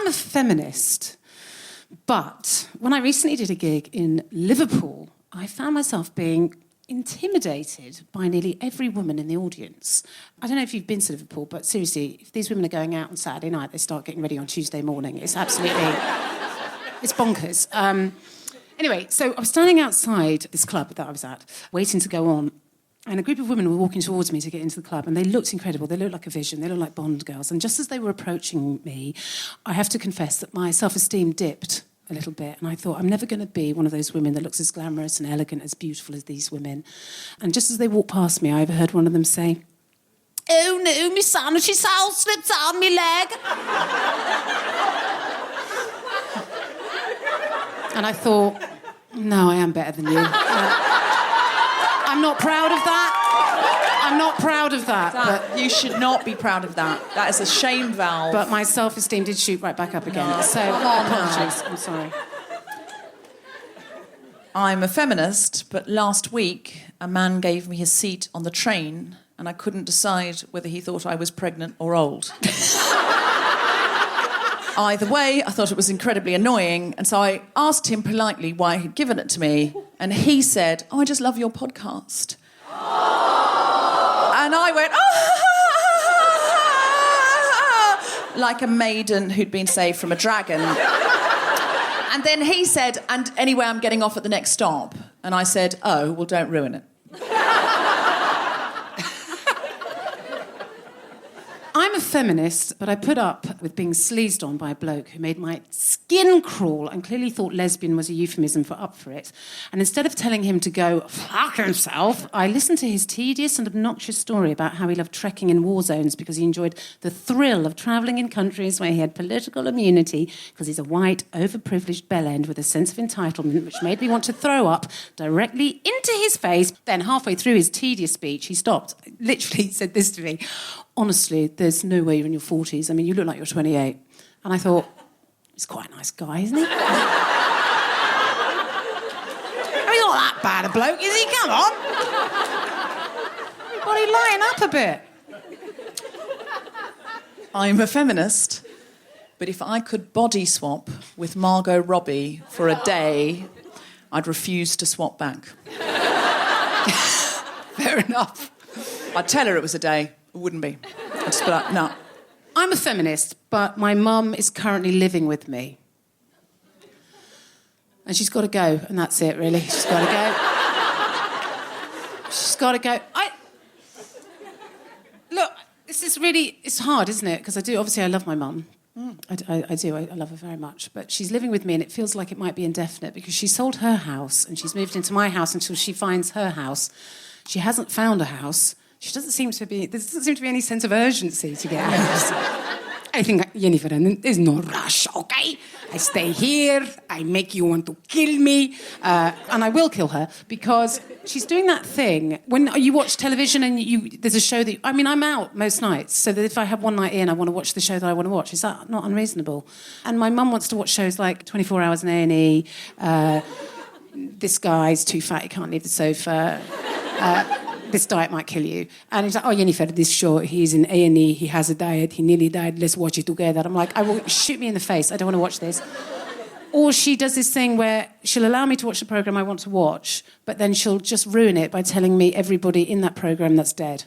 am a feminist, but when I recently did a gig in Liverpool, I found myself being intimidated by nearly every woman in the audience. I don't know if you've been to Liverpool, but seriously, if these women are going out on Saturday night, they start getting ready on Tuesday morning. It's absolutely... it's bonkers. Anyway, so I was standing outside this club that I was at, waiting to go on, and a group of women were walking towards me to get into the club, and they looked incredible. They looked like a vision. They looked like Bond girls. And just as they were approaching me, I have to confess that my self-esteem dipped a little bit, and I thought, I'm never going to be one of those women that looks as glamorous and elegant, as beautiful as these women. And just as they walked past me, I overheard one of them say, "Oh no, my sandwich's all slipped on my leg." And I thought, no, I am better than you. I'm not proud of that. I'm not proud of that. But you should not be proud of that. That is a shame valve. But my self-esteem did shoot right back up again. No. So, apologies. I'm sorry. I'm a feminist, but last week a man gave me his seat on the train and I couldn't decide whether he thought I was pregnant or old. Either way, I thought it was incredibly annoying, and so I asked him politely why he'd given it to me, and he said, "Oh, I just love your podcast." And I went, "Oh," like a maiden who'd been saved from a dragon. And then he said, "And anyway, I'm getting off at the next stop." And I said, "Oh, well, don't ruin it." I'm a feminist, but I put up with being sleazed on by a bloke who made my skin crawl and clearly thought lesbian was a euphemism for up for it. And instead of telling him to go fuck himself, I listened to his tedious and obnoxious story about how he loved trekking in war zones because he enjoyed the thrill of travelling in countries where he had political immunity because he's a white, overprivileged bellend with a sense of entitlement which made me want to throw up directly into his face. Then halfway through his tedious speech, he stopped, literally said this to me: "Honestly, there's no way you're in your 40s. I mean, you look like you're 28. And I thought, he's quite a nice guy, isn't he? I mean, he's not that bad a bloke, is he? Come on. Well, he lighten up a bit. I'm a feminist, but if I could body swap with Margot Robbie for a day, I'd refuse to swap back. Fair enough. I'd tell her it was a day. It wouldn't be. I'd just be like, no. I'm a feminist, but my mum is currently living with me. And she's got to go, and that's it, really. She's got to go. She's got to go. Look, this is really... It's hard, isn't it? Because obviously I love my mum. I do. I love her very much. But she's living with me, and it feels like it might be indefinite because she sold her house and she's moved into my house until she finds her house. She hasn't found a house. There doesn't seem to be any sense of urgency to get out. I think, Jennifer, there's no rush, okay? I stay here, I make you want to kill me, and I will kill her, because she's doing that thing. When you watch television and there's a show that... I mean, I'm out most nights, so that if I have one night in, I want to watch the show that I want to watch. Is that not unreasonable? And my mum wants to watch shows like 24 Hours in A&E, This Guy's Too Fat, He Can't Leave the Sofa... This diet might kill you. And he's like, "Oh, Jennifer, this show, he's in A&E, he has a diet, he nearly died, let's watch it together." I'm like, shoot me in the face, I don't want to watch this. Or she does this thing where she'll allow me to watch the programme I want to watch, but then she'll just ruin it by telling me everybody in that programme that's dead.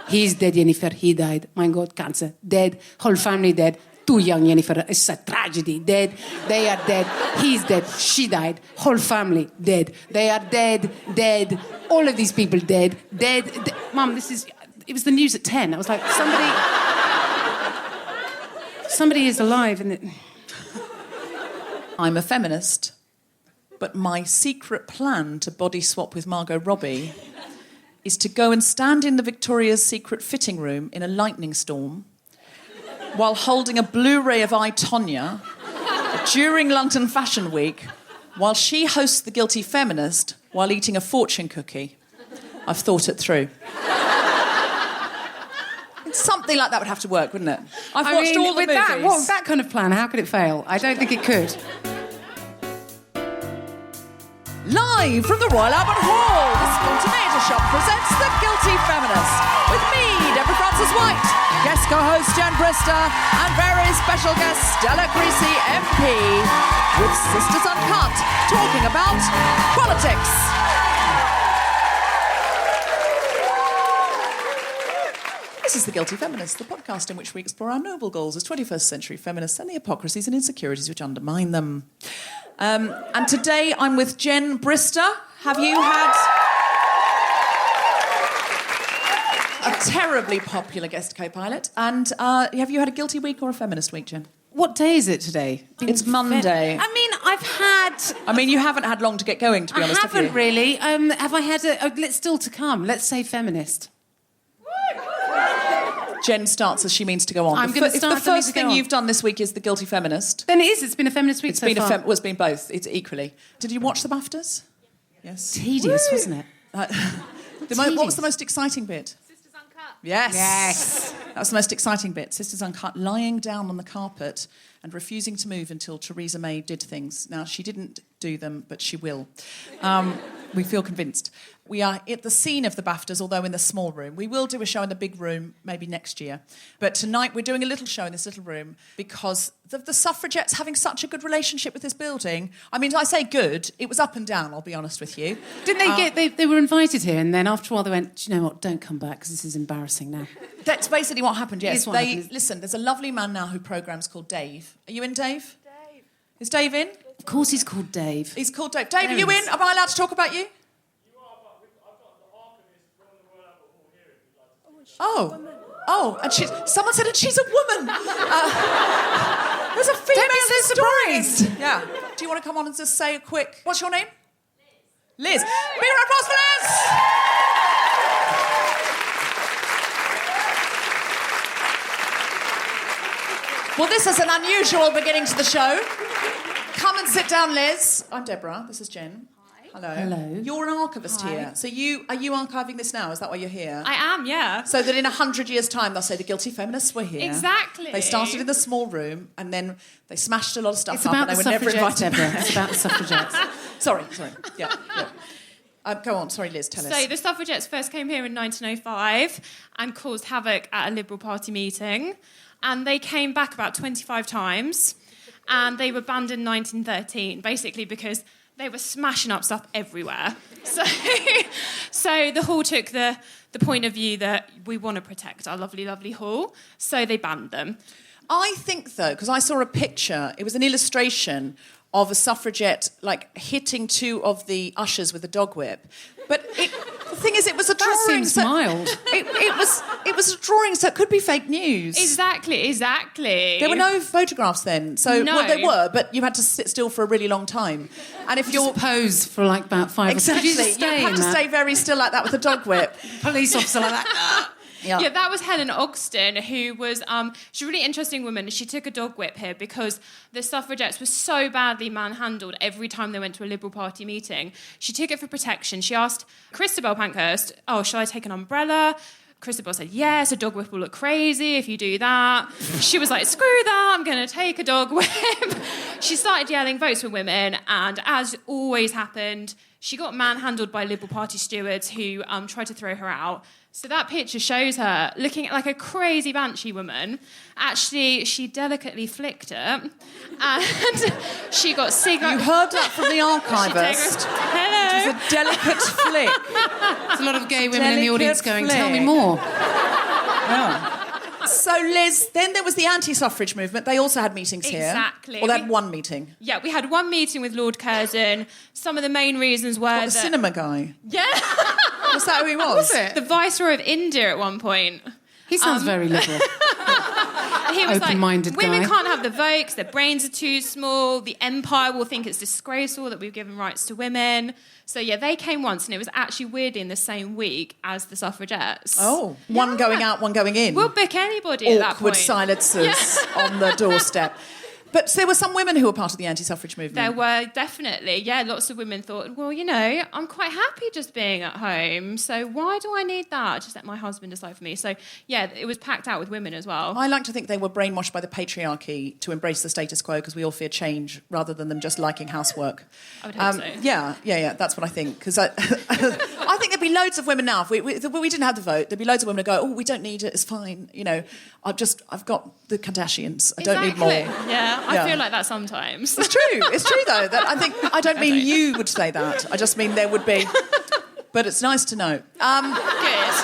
He's dead, Jennifer, he died. My God, cancer, dead, whole family dead. Too young, Jennifer, it's a tragedy, dead. They are dead, he's dead, she died, whole family dead. They are dead, dead. All of these people dead. Mum, it was the news at 10. I was like, somebody is alive. I'm a feminist, but my secret plan to body swap with Margot Robbie is to go and stand in the Victoria's Secret fitting room in a lightning storm while holding a Blu-ray of I, Tonya during London Fashion Week while she hosts the Guilty Feminist while eating a fortune cookie. I've thought it through. Something like that would have to work, wouldn't it? I've watched all the movies. With that kind of plan, how could it fail? I don't think it could. Live from the Royal Albert Hall, the Spontaneity Shop presents The Guilty Feminist with me, Deborah Frances-White, guest co-host Jen Brister, and very special guest Stella Creasy, MP, with Sisters Uncut, talking about politics. This is The Guilty Feminist, the podcast in which we explore our noble goals as 21st century feminists and the hypocrisies and insecurities which undermine them. And today I'm with Jen Brister. Have you had a terribly popular guest co-pilot? And have you had a guilty week or a feminist week, Jen? What day is it today? It's Monday. I mean, you haven't had long to get going, to be honest, have you? I haven't really. Have I had let's still to come. Let's say feminist. Jen starts as she means to go on. I'm going to start. If the first thing you've done this week is The Guilty Feminist. Then it is. It's been a feminist week so far. It's been both. It's equally. Did you watch the BAFTAs? Yes. Tedious, wasn't it? What was the most exciting bit? Sisters Uncut. Yes. That was the most exciting bit. Sisters Uncut lying down on the carpet and refusing to move until Theresa May did things. Now, she didn't do them, but she will. We feel convinced. We are at the scene of the BAFTAs, although in the small room. We will do a show in the big room, maybe next year. But tonight we're doing a little show in this little room because the suffragettes having such a good relationship with this building. I mean, I say good, it was up and down, I'll be honest with you. Didn't they were invited here, and then after a while they went, do you know what, don't come back because this is embarrassing now. That's basically what happened, yes. Happened. Listen, there's a lovely man now who programmes called Dave. Are you in, Dave? Dave. Is Dave in? Of course he's called Dave. He's called Dave. Dave, are you in? Am I allowed to talk about you? Oh, and someone said, and she's a woman. There's a female Don't be so surprised. Yeah. Do you want to come on and just say a quick... What's your name? Liz. Big round of applause for Liz! Well, this is an unusual beginning to the show. Come and sit down, Liz. I'm Deborah. This is Jen. Hello. You're an archivist here. So are you archiving this now? Is that why you're here? I am, yeah. So that in 100 years' time, they'll say the Guilty Feminists were here. Exactly. They started in the small room, and then they smashed a lot of stuff It's up, about and the they were never suffragettes, invited Deborah. back. It's about the suffragettes. Sorry. Yeah. Go on. Sorry, Liz, tell us. So the suffragettes first came here in 1905 and caused havoc at a Liberal Party meeting. And they came back about 25 times, and they were banned in 1913, basically because they were smashing up stuff everywhere. So the Hall took the point of view that we want to protect our lovely, lovely Hall, so they banned them. I think, though, because I saw a picture, it was an illustration of a suffragette, like, hitting two of the ushers with a dog whip. But the thing is, it was a drawing. That seems mild. It was a drawing, so it could be fake news. Exactly. There were no photographs then. So, No. Well, there were, but you had to sit still for a really long time. And if you're... Just pose for like about 5 Exactly. or 6 You have to stay very still like that with a dog whip. Police officer like that. Yeah, that was Helen Ogston, who was she's a really interesting woman. She took a dog whip here because the suffragettes were so badly manhandled every time they went to a Liberal Party meeting. She took it for protection. She asked Christabel Pankhurst, "Oh, shall I take an umbrella?" Christabel said, "Yes, a dog whip will look crazy if you do that." She was like, "Screw that, I'm going to take a dog whip." She started yelling votes for women, and as always happened, she got manhandled by Liberal Party stewards who tried to throw her out. So that picture shows her looking like a crazy banshee woman. Actually, she delicately flicked it, and she got cigarette... You heard that from the archivist. Hello. It was a delicate flick. There's a lot of gay women in the Delicate audience going, flick. tell me more. So, Liz, then there was the anti-suffrage movement. They also had meetings here. Exactly. Or they had one meeting. Yeah, we had one meeting with Lord Curzon. Some of the main reasons were The cinema guy. Yeah. Was that who he was? Was it? The Viceroy of India at one point. He sounds very liberal. He was Open-minded like, women guy. can't have the vote because their brains are too small. The Empire will think it's disgraceful that we've given rights to women. So, yeah, they came once, and it was actually weirdly in the same week as the suffragettes. Oh, one going out, one going in. We'll pick anybody at that point. Awkward silences on the doorstep. But there were some women who were part of the anti-suffrage movement. There were definitely, lots of women thought, well, I'm quite happy just being at home, so why do I need that? Just let my husband decide for me. So, it was packed out with women as well. I like to think they were brainwashed by the patriarchy to embrace the status quo because we all fear change rather than them just liking housework. I would hope so. Yeah, that's what I think. Because I think there'd be loads of women now, if we didn't have the vote, there'd be loads of women who go, we don't need it, it's fine, I've got the Kardashians, I don't need more. Yeah, I feel like that sometimes. It's true though. I don't mean you would say that. I just mean there would be. But it's nice to know. Good.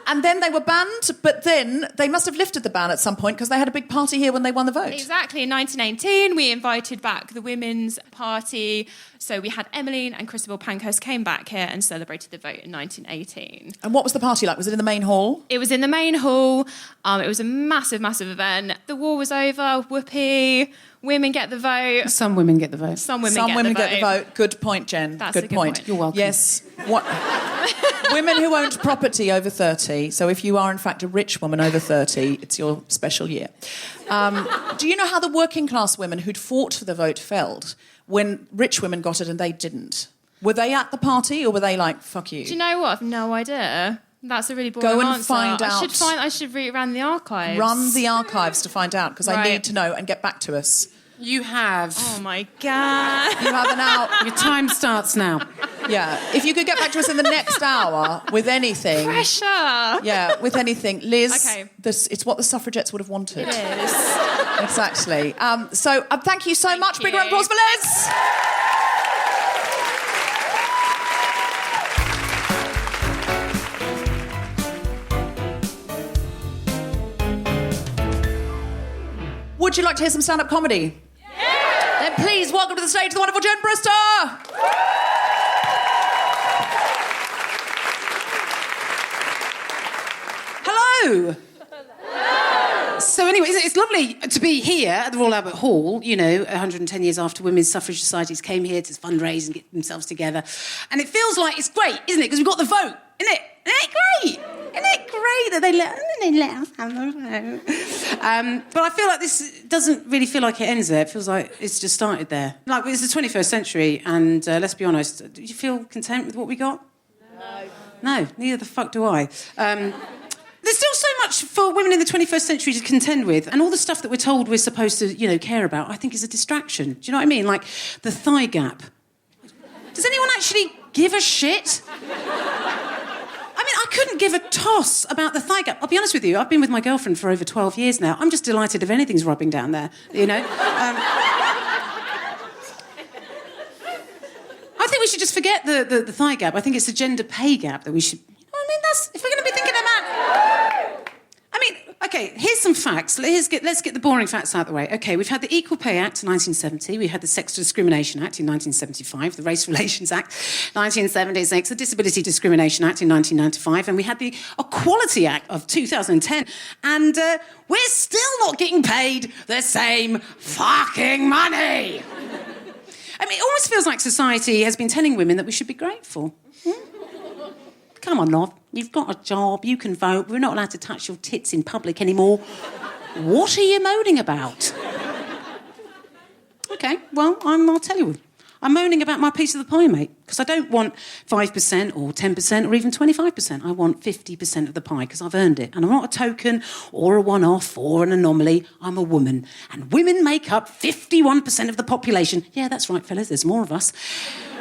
And then they were banned, but then they must have lifted the ban at some point because they had a big party here when they won the vote. Exactly. In 1918, we invited back the Women's Party. So we had Emmeline and Christabel Pankhurst came back here and celebrated the vote in 1918. And what was the party like? Was it in the main hall? It was in the main hall. It was a massive, massive event. The war was over. Whoopee. Women get the vote. Some women get the vote. Some women get the vote. Good point, Jen. That's good a good point. point. You're welcome. Yes. Women who owned property over 30, so if you are in fact a rich woman over 30, it's your special year. Do you know how the working class women who'd fought for the vote felt when rich women got it and they didn't? Were they at the party or were they like, fuck you? Do you know what? I've no idea. That's a really boring Go and answer. find out. I should run the archives. Run the archives to find out, because I need to know and get back to us. You have. Oh, my God. You have an hour. Your time starts now. Yeah. If you could get back to us in the next hour with anything. Pressure. Yeah, with anything. Liz, okay. It's what the suffragettes would have wanted. It is. Exactly. So thank you so much. Big round of applause for Liz. Would you like to hear some stand-up comedy? Yeah! Then please welcome to the stage the wonderful Jen Brister! Hello! So anyway, it's lovely to be here at the Royal Albert Hall, 110 years after women's suffrage societies came here to fundraise and get themselves together. And it feels like it's great, isn't it? Because we've got the vote, isn't it? Isn't it great? Isn't it great that they let us have the vote? But I feel like this doesn't really feel like it ends there. It feels like it's just started there. Like, it's the 21st century, and let's be honest, do you feel content with what we got? No, neither the fuck do I. There's still so much for women in the 21st century to contend with, and all the stuff that we're told we're supposed to, care about, I think is a distraction. Do you know what I mean? Like the thigh gap. Does anyone actually give a shit? I couldn't give a toss about the thigh gap. I'll be honest with you, I've been with my girlfriend for over 12 years now. I'm just delighted if anything's rubbing down there, I think we should just forget the thigh gap. I think it's the gender pay gap that we should... if we're going to be thinking about... OK, here's some facts. Let's get the boring facts out of the way. OK, we've had the Equal Pay Act in 1970, we had the Sex Discrimination Act in 1975, the Race Relations Act 1976, the Disability Discrimination Act in 1995, and we had the Equality Act of 2010, and we're still not getting paid the same fucking money. It almost feels like society has been telling women that we should be grateful. Come on, love. You've got a job, you can vote, we're not allowed to touch your tits in public anymore. What are you moaning about? OK, well, I'll tell you. I'm moaning about my piece of the pie, mate, because I don't want 5% or 10% or even 25%. I want 50% of the pie, because I've earned it. And I'm not a token or a one-off or an anomaly. I'm a woman. And women make up 51% of the population. Yeah, that's right, fellas, there's more of us.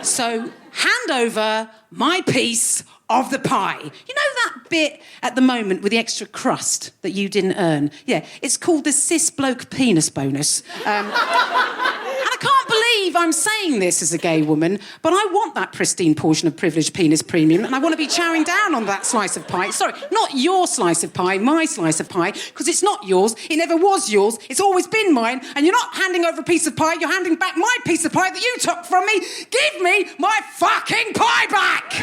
So hand over my piece of the pie. You know that bit at the moment with the extra crust that you didn't earn? Yeah, it's called the cis bloke penis bonus. And I can't believe I'm saying this as a gay woman, but I want that pristine portion of privileged penis premium, and I want to be chowing down on that slice of pie. Sorry, not your slice of pie, my slice of pie, because it's not yours, it never was yours, it's always been mine, and you're not handing over a piece of pie, you're handing back my piece of pie that you took from me. Give me my fucking pie back!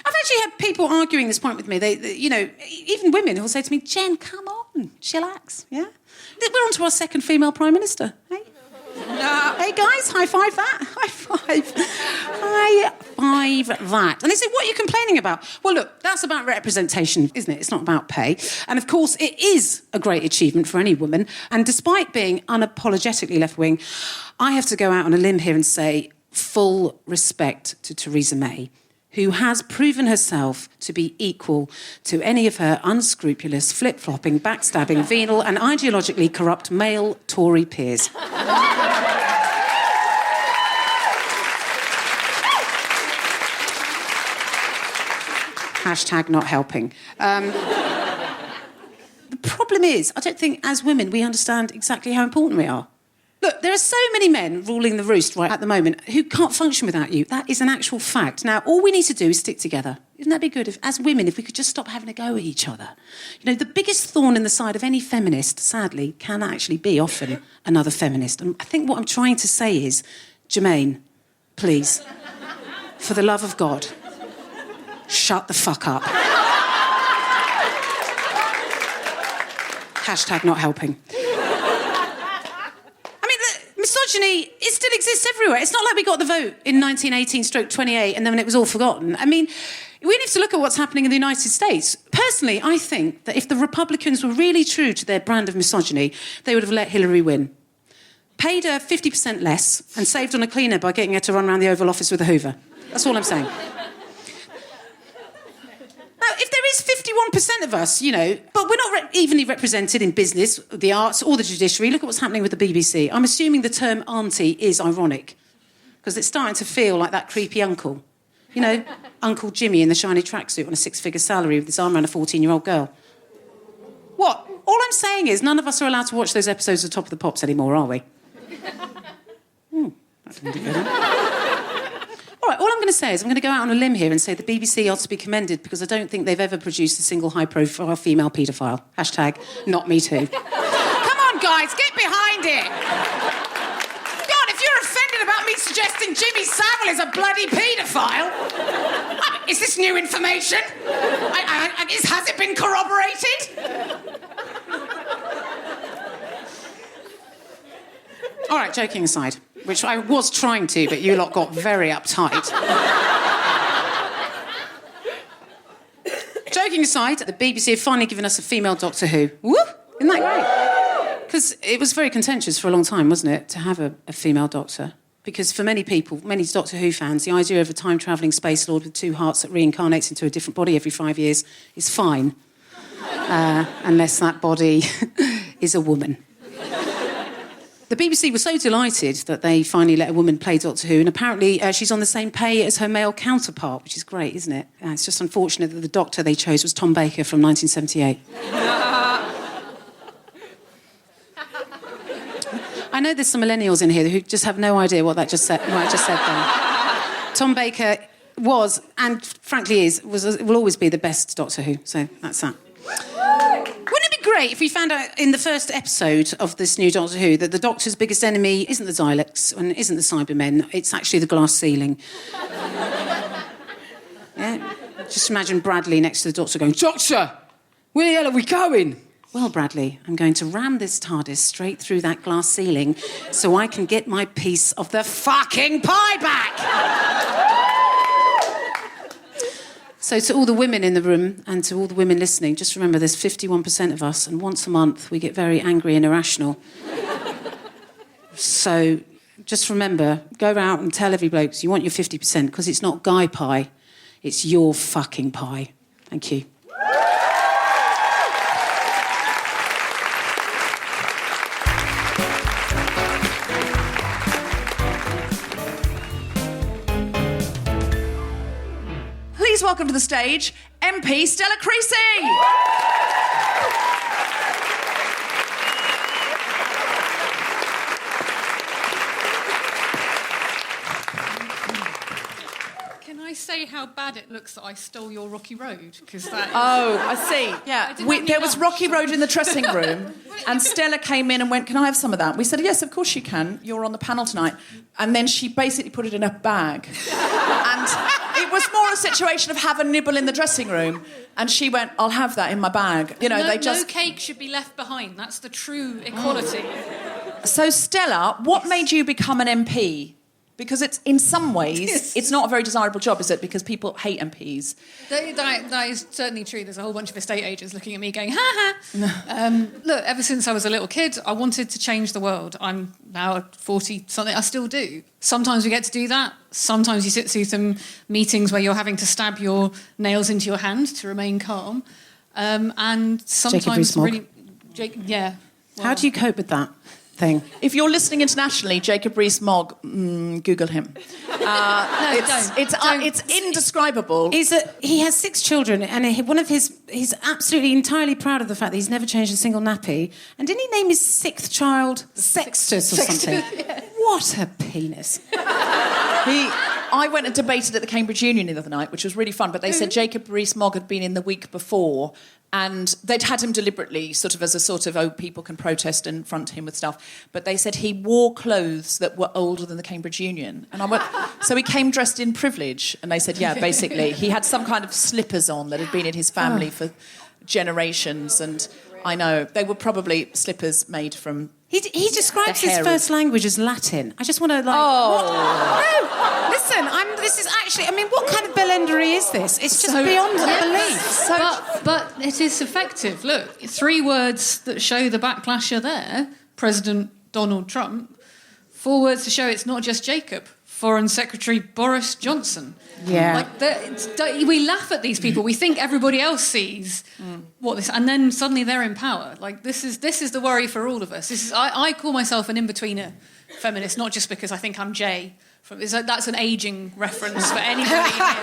I've actually had people arguing this point with me. They, even women who'll say to me, Jen, come on, chillax, yeah? We're on to our second female Prime Minister, hey? Hey, guys, high five that. High five. High leave it at that. And they say, what are you complaining about? Well, look, that's about representation, isn't it? It's not about pay. And of course, it is a great achievement for any woman. And despite being unapologetically left-wing, I have to go out on a limb here and say full respect to Theresa May, who has proven herself to be equal to any of her unscrupulous, flip-flopping, backstabbing, venal and ideologically corrupt male Tory peers. Hashtag not helping. The problem is, I don't think as women we understand exactly how important we are. Look, there are so many men ruling the roost right at the moment who can't function without you. That is an actual fact. Now, all we need to do is stick together. Wouldn't that be good if, as women, if we could just stop having a go at each other? You know, the biggest thorn in the side of any feminist, sadly, can actually be often another feminist. And I think what I'm trying to say is, Jermaine, please, for the love of God, shut the fuck up. Hashtag not helping. Misogyny, it still exists everywhere. It's not like we got the vote in 1918/28 and then it was all forgotten. I mean, we need to look at what's happening in the United States. Personally, I think that if the Republicans were really true to their brand of misogyny, they would have let Hillary win. Paid her 50% less and saved on a cleaner by getting her to run around the Oval Office with a hoover. That's all I'm saying. Now, if there is 51% of us, you know, but we're not evenly represented in business, the arts, or the judiciary. Look at what's happening with the BBC. I'm assuming the term auntie is ironic, because it's starting to feel like that creepy uncle. You know, Uncle Jimmy in the shiny tracksuit on a 6-figure salary with his arm around a 14-year-old girl. What? All I'm saying is none of us are allowed to watch those episodes of Top of the Pops anymore, are we? That didn't do good, All right, all I'm going to say is I'm going to go out on a limb here and say the BBC ought to be commended because I don't think they've ever produced a single high-profile female paedophile. Hashtag not me too. Come on, guys, get behind it. God, if you're offended about me suggesting Jimmy Savile is a bloody paedophile, is this new information? Has it been corroborated? All right, joking aside, which I was trying to, but you lot got very uptight. Joking aside, the BBC have finally given us a female Doctor Who. Woo! Isn't that great? Because it was very contentious for a long time, wasn't it, to have a female Doctor? Because for many people, many Doctor Who fans, the idea of a time-travelling space lord with 2 hearts that reincarnates into a different body every 5 years is fine. Unless that body is a woman. The BBC were so delighted that they finally let a woman play Doctor Who, and apparently she's on the same pay as her male counterpart, which is great, isn't it? It's just unfortunate that the Doctor they chose was Tom Baker from 1978. I know there's some millennials in here who just have no idea what I just said then. Tom Baker was, and frankly will always be the best Doctor Who, so that's that. Wouldn't it be great if we found out in the first episode of this new Doctor Who that the Doctor's biggest enemy isn't the Daleks and isn't the Cybermen, it's actually the glass ceiling? Yeah? Just imagine Bradley next to the Doctor going, "Doctor, where the hell are we going?" "Well, Bradley, I'm going to ram this TARDIS straight through that glass ceiling so I can get my piece of the fucking pie back!" So to all the women in the room and to all the women listening, just remember there's 51% of us, and once a month we get very angry and irrational. So just remember, go out and tell every bloke you want your 50% because it's not guy pie, it's your fucking pie. Thank you. Please welcome to the stage MP Stella Creasy. Can I say how bad it looks that I stole your Rocky Road? Because that. Oh, I see. Yeah, there was Rocky Road in the dressing room, and Stella came in and went, "Can I have some of that?" We said, "Yes, of course you can. You're on the panel tonight." And then she basically put it in a bag, and it was more a situation of have a nibble in the dressing room. And she went, "I'll have that in my bag." You know, no cake should be left behind. That's the true equality. So, Stella, what made you become an MP? Because it's, in some ways, it's not a very desirable job, is it? Because people hate MPs. That is certainly true. There's a whole bunch of estate agents looking at me going, ha ha. Look, ever since I was a little kid, I wanted to change the world. I'm now 40-something. I still do. Sometimes we get to do that. Sometimes you sit through some meetings where you're having to stab your nails into your hand to remain calm. And sometimes really... yeah. Well, how do you cope with that thing? If you're listening internationally, Jacob Rees-Mogg, Google him. It's indescribable. He has 6 children, and he's absolutely entirely proud of the fact that he's never changed a single nappy. And didn't he name his 6th child Sextus or something? Yeah. What a penis. I went and debated at the Cambridge Union the other night, which was really fun, but they said Jacob Rees-Mogg had been in the week before, and they'd had him deliberately sort of as a sort of, people can protest and front him with stuff. But they said he wore clothes that were older than the Cambridge Union. And I went, so he came dressed in privilege. And they said, yeah, basically. He had some kind of slippers on that had been in his family for generations. And I know, they were probably slippers made from... He describes his first language as Latin. I just want to, like... Oh. No, listen, this is actually... I mean, what kind of bellendery is this? It's just beyond belief. But it is effective. Look, 3 words that show the backlash are there. President Donald Trump. 4 words to show it's not just Jacob. Foreign Secretary Boris Johnson. Yeah. We laugh at these people. We think everybody else sees what this... And then suddenly they're in power. Like, this is the worry for all of us. I call myself an in-betweener feminist, not just because I think I'm Jay. That's an ageing reference for anybody here.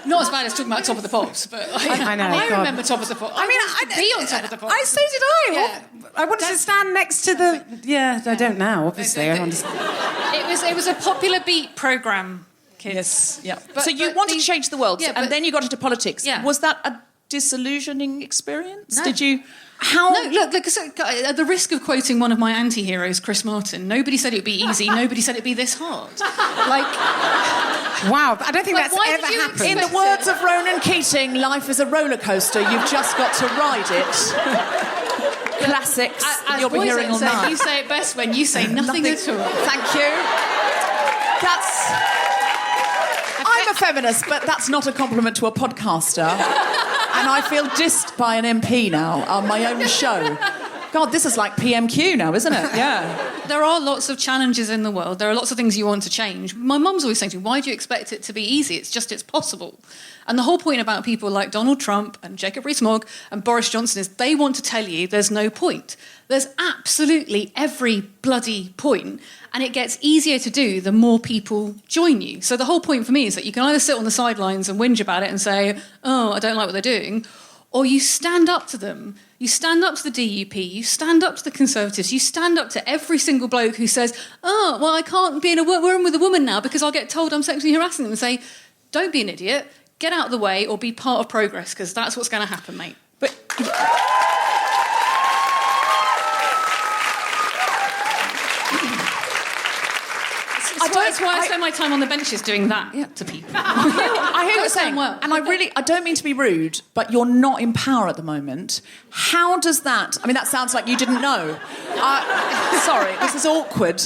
Not as bad as talking about Top of the Pops, but I know. I remember Top of the Pops. I wanted to be on Top of the Pops. So did I. Yeah. I wanted to stand next to the... Yeah, I don't now, obviously. I understand. It was a popular beat programme, kids. Yes, yeah. So you wanted to change the world, and then you got into politics. Yeah. Was that a disillusioning experience? No. Did you... How? No, look, at the risk of quoting one of my anti-heroes, Chris Martin, nobody said it would be easy, nobody said it would be this hard. Wow, I don't think that's ever happened. In the words of Ronan Keating, life is a roller coaster, you've just got to ride it. Classics that you'll be hearing all night. You say it best when you say nothing at all. Thank you. I'm a feminist, but that's not a compliment to a podcaster. And I feel dissed by an MP now on my own show. God, this is like PMQ now, isn't it? Yeah. There are lots of challenges in the world. There are lots of things you want to change. My mum's always saying to me, why do you expect it to be easy? It's possible. And the whole point about people like Donald Trump and Jacob Rees-Mogg and Boris Johnson is they want to tell you there's no point. There's absolutely every bloody point, and it gets easier to do the more people join you. So the whole point for me is that you can either sit on the sidelines and whinge about it and say, oh, I don't like what they're doing, or you stand up to them. You stand up to the DUP, you stand up to the Conservatives, you stand up to every single bloke who says, oh, well, I can't be in a room with a woman now because I'll get told I'm sexually harassing them, and say, don't be an idiot, get out of the way or be part of progress, because that's what's going to happen, mate. But... That's why I spend my time on the benches doing that to people. I hear what you're saying, well. and I don't mean to be rude, but you're not in power at the moment. How does that... I mean, that sounds like you didn't know. Sorry, this is awkward.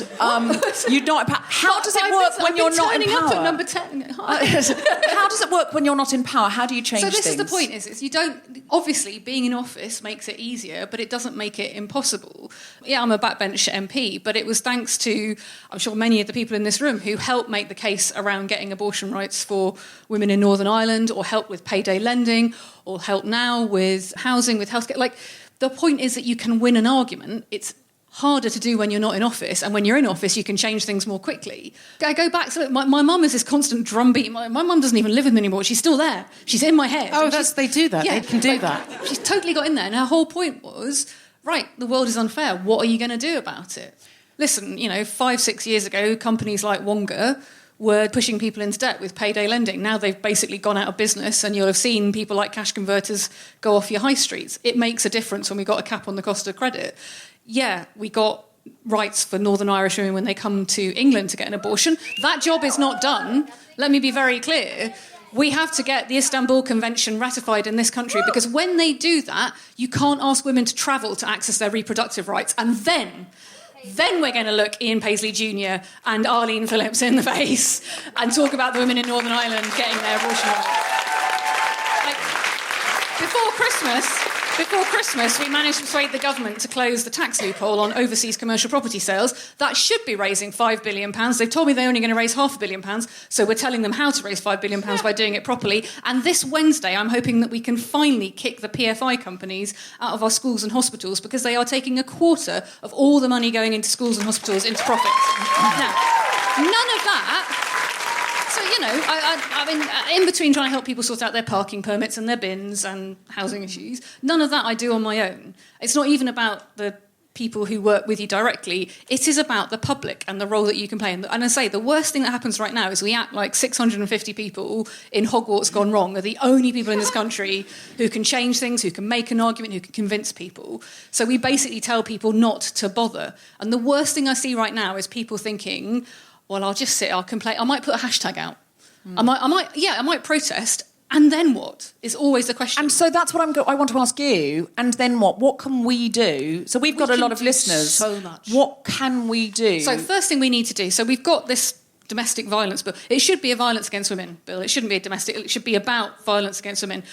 You're not in power. How does it work when you're not in power? Up at number 10. How does it work when you're not in power? How do you change things? So this is the point, is you don't... Obviously, being in office makes it easier, but it doesn't make it impossible. Yeah, I'm a backbench MP, but it was thanks to, I'm sure, many of the people in this room who helped make the case around getting abortion rights for women in Northern Ireland, or helped with payday lending, or help now with housing, with healthcare. Like, the point is that you can win an argument. It's harder to do when you're not in office, and when you're in office, you can change things more quickly. I go back to my mum is this constant drumbeat. My mum doesn't even live with me anymore. She's still there. She's in my head. Oh, they do that. Yeah, they can do that. She's totally got in there. And her whole point was, right, the world is unfair. What are you going to do about it? Listen, 5-6 years ago, companies like Wonga were pushing people into debt with payday lending. Now they've basically gone out of business, and you'll have seen people like cash converters go off your high streets. It makes a difference when we got a cap on the cost of credit. Yeah, we got rights for Northern Irish women when they come to England to get an abortion. That job is not done. Let me be very clear. We have to get the Istanbul Convention ratified in this country, because when they do that, you can't ask women to travel to access their reproductive rights. And then Then we're going to look Ian Paisley Jr. and Arlene Phillips in the face and talk about the women in Northern Ireland getting their abortion right. Like, before Christmas, we managed to persuade the government to close the tax loophole on overseas commercial property sales. That should be raising £5 billion. They've told me they're only going to raise £500 million, so we're telling them how to raise £5 billion by doing it properly. And this Wednesday, I'm hoping that we can finally kick the PFI companies out of our schools and hospitals because they are taking a quarter of all the money going into schools and hospitals into profits. Now, none of that... So, I mean, in between trying to help people sort out their parking permits and their bins and housing issues, none of that I do on my own. It's not even about the people who work with you directly. It is about the public and the role that you can play. And I say, the worst thing that happens right now is we act like 650 people in Hogwarts gone wrong are the only people in this country who can change things, who can make an argument, who can convince people. So we basically tell people not to bother. And the worst thing I see right now is people thinking... well, I'll just sit, I'll complain. I might put a hashtag out. I might protest. And then what? Is always the question. And so that's what I want to ask you. And then what? What can we do? So we've got a lot of listeners. So much. What can we do? So first thing we need to do. So we've got this domestic violence bill. It should be a violence against women bill. It shouldn't be a domestic. It should be about violence against women.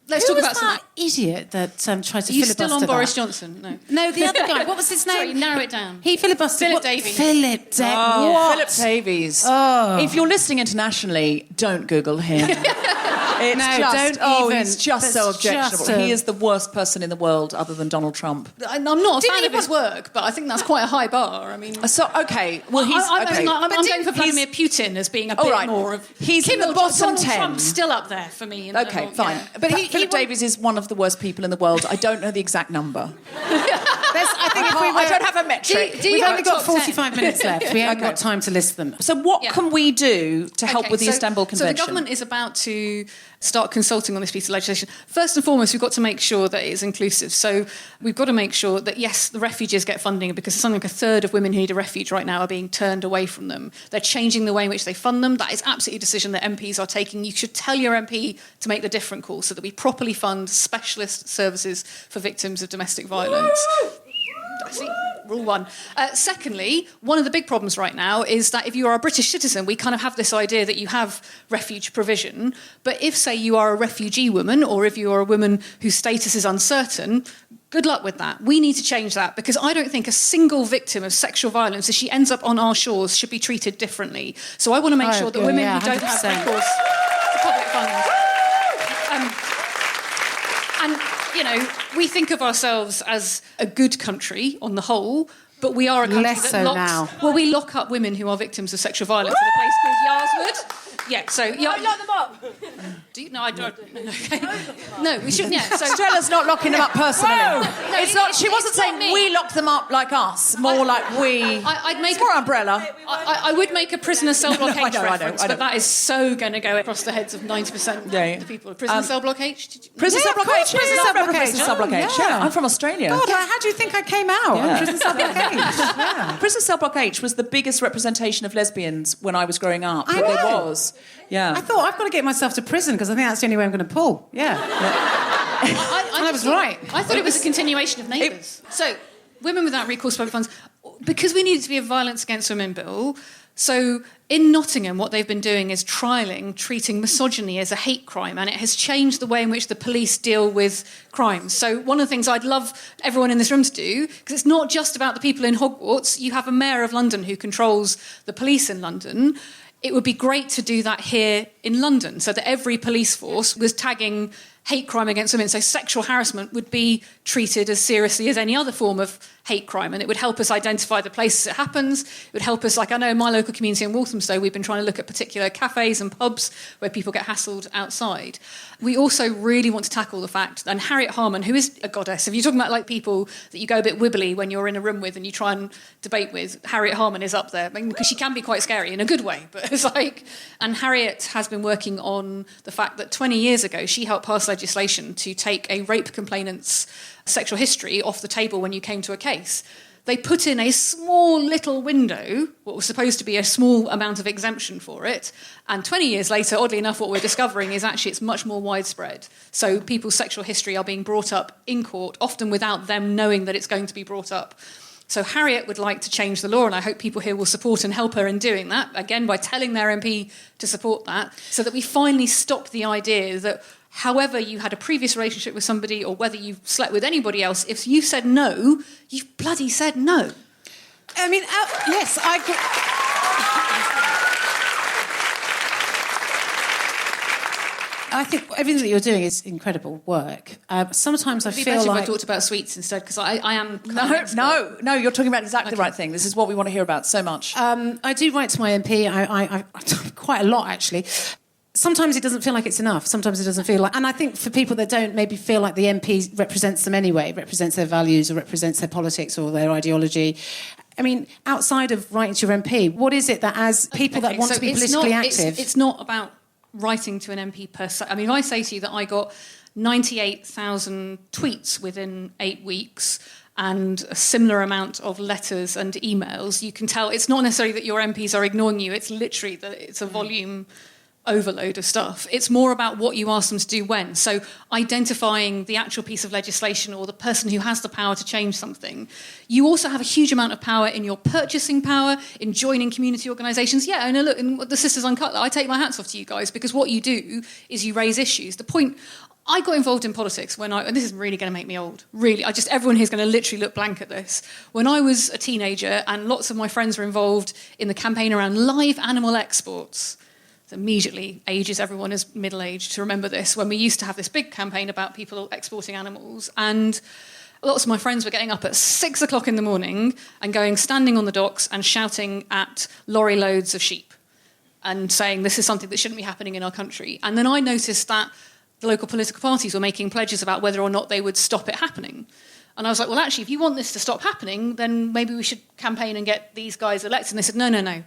Let's talk about that idiot that tried to filibuster. Are you still on that? Boris Johnson? No, the other guy. What was his name? Sorry, narrow it down. He filibustered. Philip Davies. Philip Davies. Philip Davies. Oh. If you're listening internationally, don't Google him. He's just so objectionable. He is the worst person in the world other than Donald Trump. I'm not a fan of his work, but I think that's quite a high bar. I mean... So, OK, well, I'm going for Vladimir Putin as being a bit more of... He's in the bottom Donald 10. Trump's still up there for me. OK, fine. Yeah. But Philip Davies is one of the worst people in the world. I don't know the exact number. I don't have a metric. We've only got 45 minutes left. We haven't got time to list them. So what can we do to help with the Istanbul Convention? So the government is about to start consulting on this piece of legislation. First and foremost, we've got to make sure that it is inclusive. So we've got to make sure that, yes, the refugees get funding because something like a third of women who need a refuge right now are being turned away from them. They're changing the way in which they fund them. That is absolutely a decision that MPs are taking. You should tell your MP to make the different call so that we properly fund specialist services for victims of domestic violence. See, rule one. Secondly, one of the big problems right now is that if you are a British citizen, we kind of have this idea that you have refuge provision. But if, say, you are a refugee woman or if you are a woman whose status is uncertain, good luck with that. We need to change that because I don't think a single victim of sexual violence, if she ends up on our shores, should be treated differently. So I want to make sure that women who don't have recourse to public funds... we think of ourselves as a good country on the whole, but we are a country Less so now. Well, we lock up women who are victims of sexual violence in a place called Yarswood. Yeah, so... lock them up. Do you? No, I don't. No, we shouldn't. Yeah, so Stella's not locking them up personally. No, it's not. She wasn't saying we locked them up like us. More like we. I'd make more umbrella. I would make a prisoner cell block H reference, but that is so going to go across the heads of 90% of the people. Prisoner cell block H. Prison cell block H. Prison cell block H. Yeah, I'm from Australia. God, how do you think I came out? Prison cell block H. Yeah. Prison cell block H was the biggest representation of lesbians when I was growing up. I know. There was. Yeah. I thought I've got to get myself to prison because I think that's the only way I'm going to pull. Yeah. I was right. I thought it was a continuation of Neighbours. So, women without recourse to public funds, because we need it to be a violence against women bill. So, in Nottingham, what they've been doing is treating misogyny as a hate crime, and it has changed the way in which the police deal with crimes. So, one of the things I'd love everyone in this room to do, because it's not just about the people in Hogwarts, you have a mayor of London who controls the police in London. It would be great to do that here in London so that every police force was tagging hate crime against women. So sexual harassment would be treated as seriously as any other form of hate crime, and it would help us identify the places it happens. It would help us, like I know in my local community in Walthamstow, we've been trying to look at particular cafes and pubs where people get hassled outside. We also really want to tackle the fact, and Harriet Harman, who is a goddess, if you're talking about like people that you go a bit wibbly when you're in a room with and you try and debate with, Harriet Harman is up there, because she can be quite scary in a good way, but it's like, and Harriet has been working on the fact that 20 years ago she helped pass legislation to take a rape complainant's sexual history off the table when you came to a case. They put in a small little window, what was supposed to be a small amount of exemption for it, and 20 years later, oddly enough, what we're discovering is actually it's much more widespread. So people's sexual history are being brought up in court, often without them knowing that it's going to be brought up. So Harriet would like to change the law, and I hope people here will support and help her in doing that, again, by telling their MP to support that, so that we finally stop the idea that however you had a previous relationship with somebody or whether you've slept with anybody else, if you said no, you've bloody said no. I mean, yes, I agree. I think everything that you're doing is incredible work. Sometimes I feel like... I talked about sweets instead, because I am... No, you're talking about exactly the right thing. This is what we want to hear about so much. I do write to my MP, I quite a lot, actually. Sometimes it doesn't feel like it's enough. Sometimes it doesn't feel like... And I think for people that don't maybe feel like the MP represents them anyway, represents their values or represents their politics or their ideology... I mean, outside of writing to your MP, what is it that as people that want to be politically active... It's not about writing to an MP per se. I mean, if I say to you that I got 98,000 tweets within 8 weeks and a similar amount of letters and emails, you can tell it's not necessarily that your MPs are ignoring you, it's literally that it's a volume overload of stuff. It's more about what you ask them to do when. So identifying the actual piece of legislation or the person who has the power to change something. You also have a huge amount of power in your purchasing power, in joining community organisations. Yeah, and look, in the Sisters Uncut, I take my hats off to you guys, because what you do is you raise issues. The point... I got involved in politics and this is really going to make me old, really. Everyone here's going to literally look blank at this. When I was a teenager and lots of my friends were involved in the campaign around live animal exports, immediately ages everyone as middle-aged to remember this, when we used to have this big campaign about people exporting animals, and lots of my friends were getting up at 6 o'clock in the morning and standing on the docks and shouting at lorry loads of sheep and saying this is something that shouldn't be happening in our country. And then I noticed that the local political parties were making pledges about whether or not they would stop it happening. And I was like, well, actually, if you want this to stop happening, then maybe we should campaign and get these guys elected. And they said, no.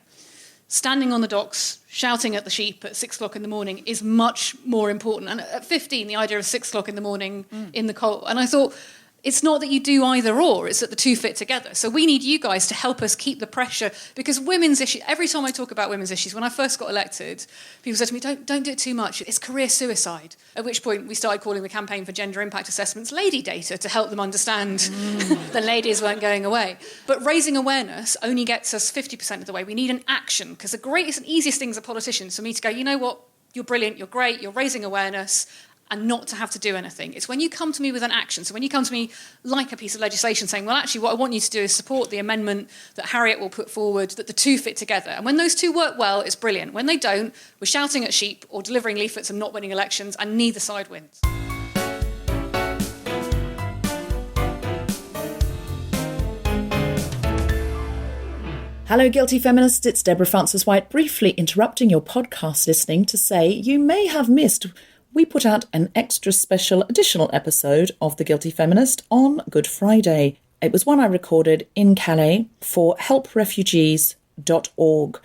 Standing on the docks, shouting at the sheep at 6 o'clock in the morning is much more important. And at 15, the idea of 6 o'clock in the morning in the cold. And I thought, it's not that you do either or, it's that the two fit together. So we need you guys to help us keep the pressure, because women's issues, every time I talk about women's issues, when I first got elected, people said to me, don't do it too much, it's career suicide. At which point we started calling the campaign for gender impact assessments lady data to help them understand the ladies weren't going away. But raising awareness only gets us 50% of the way. We need an action, because the greatest and easiest thing as a politician is for me to go, you know what, you're brilliant, you're great, you're raising awareness, and not to have to do anything. It's when you come to me with an action. So when you come to me like a piece of legislation saying, well, actually, what I want you to do is support the amendment that Harriet will put forward, that the two fit together. And when those two work well, it's brilliant. When they don't, we're shouting at sheep or delivering leaflets and not winning elections, and neither side wins. Hello, Guilty Feminists. It's Deborah Frances-White, briefly interrupting your podcast listening to say you may have missed... We put out an extra special additional episode of The Guilty Feminist on Good Friday. It was one I recorded in Calais for helprefugees.org.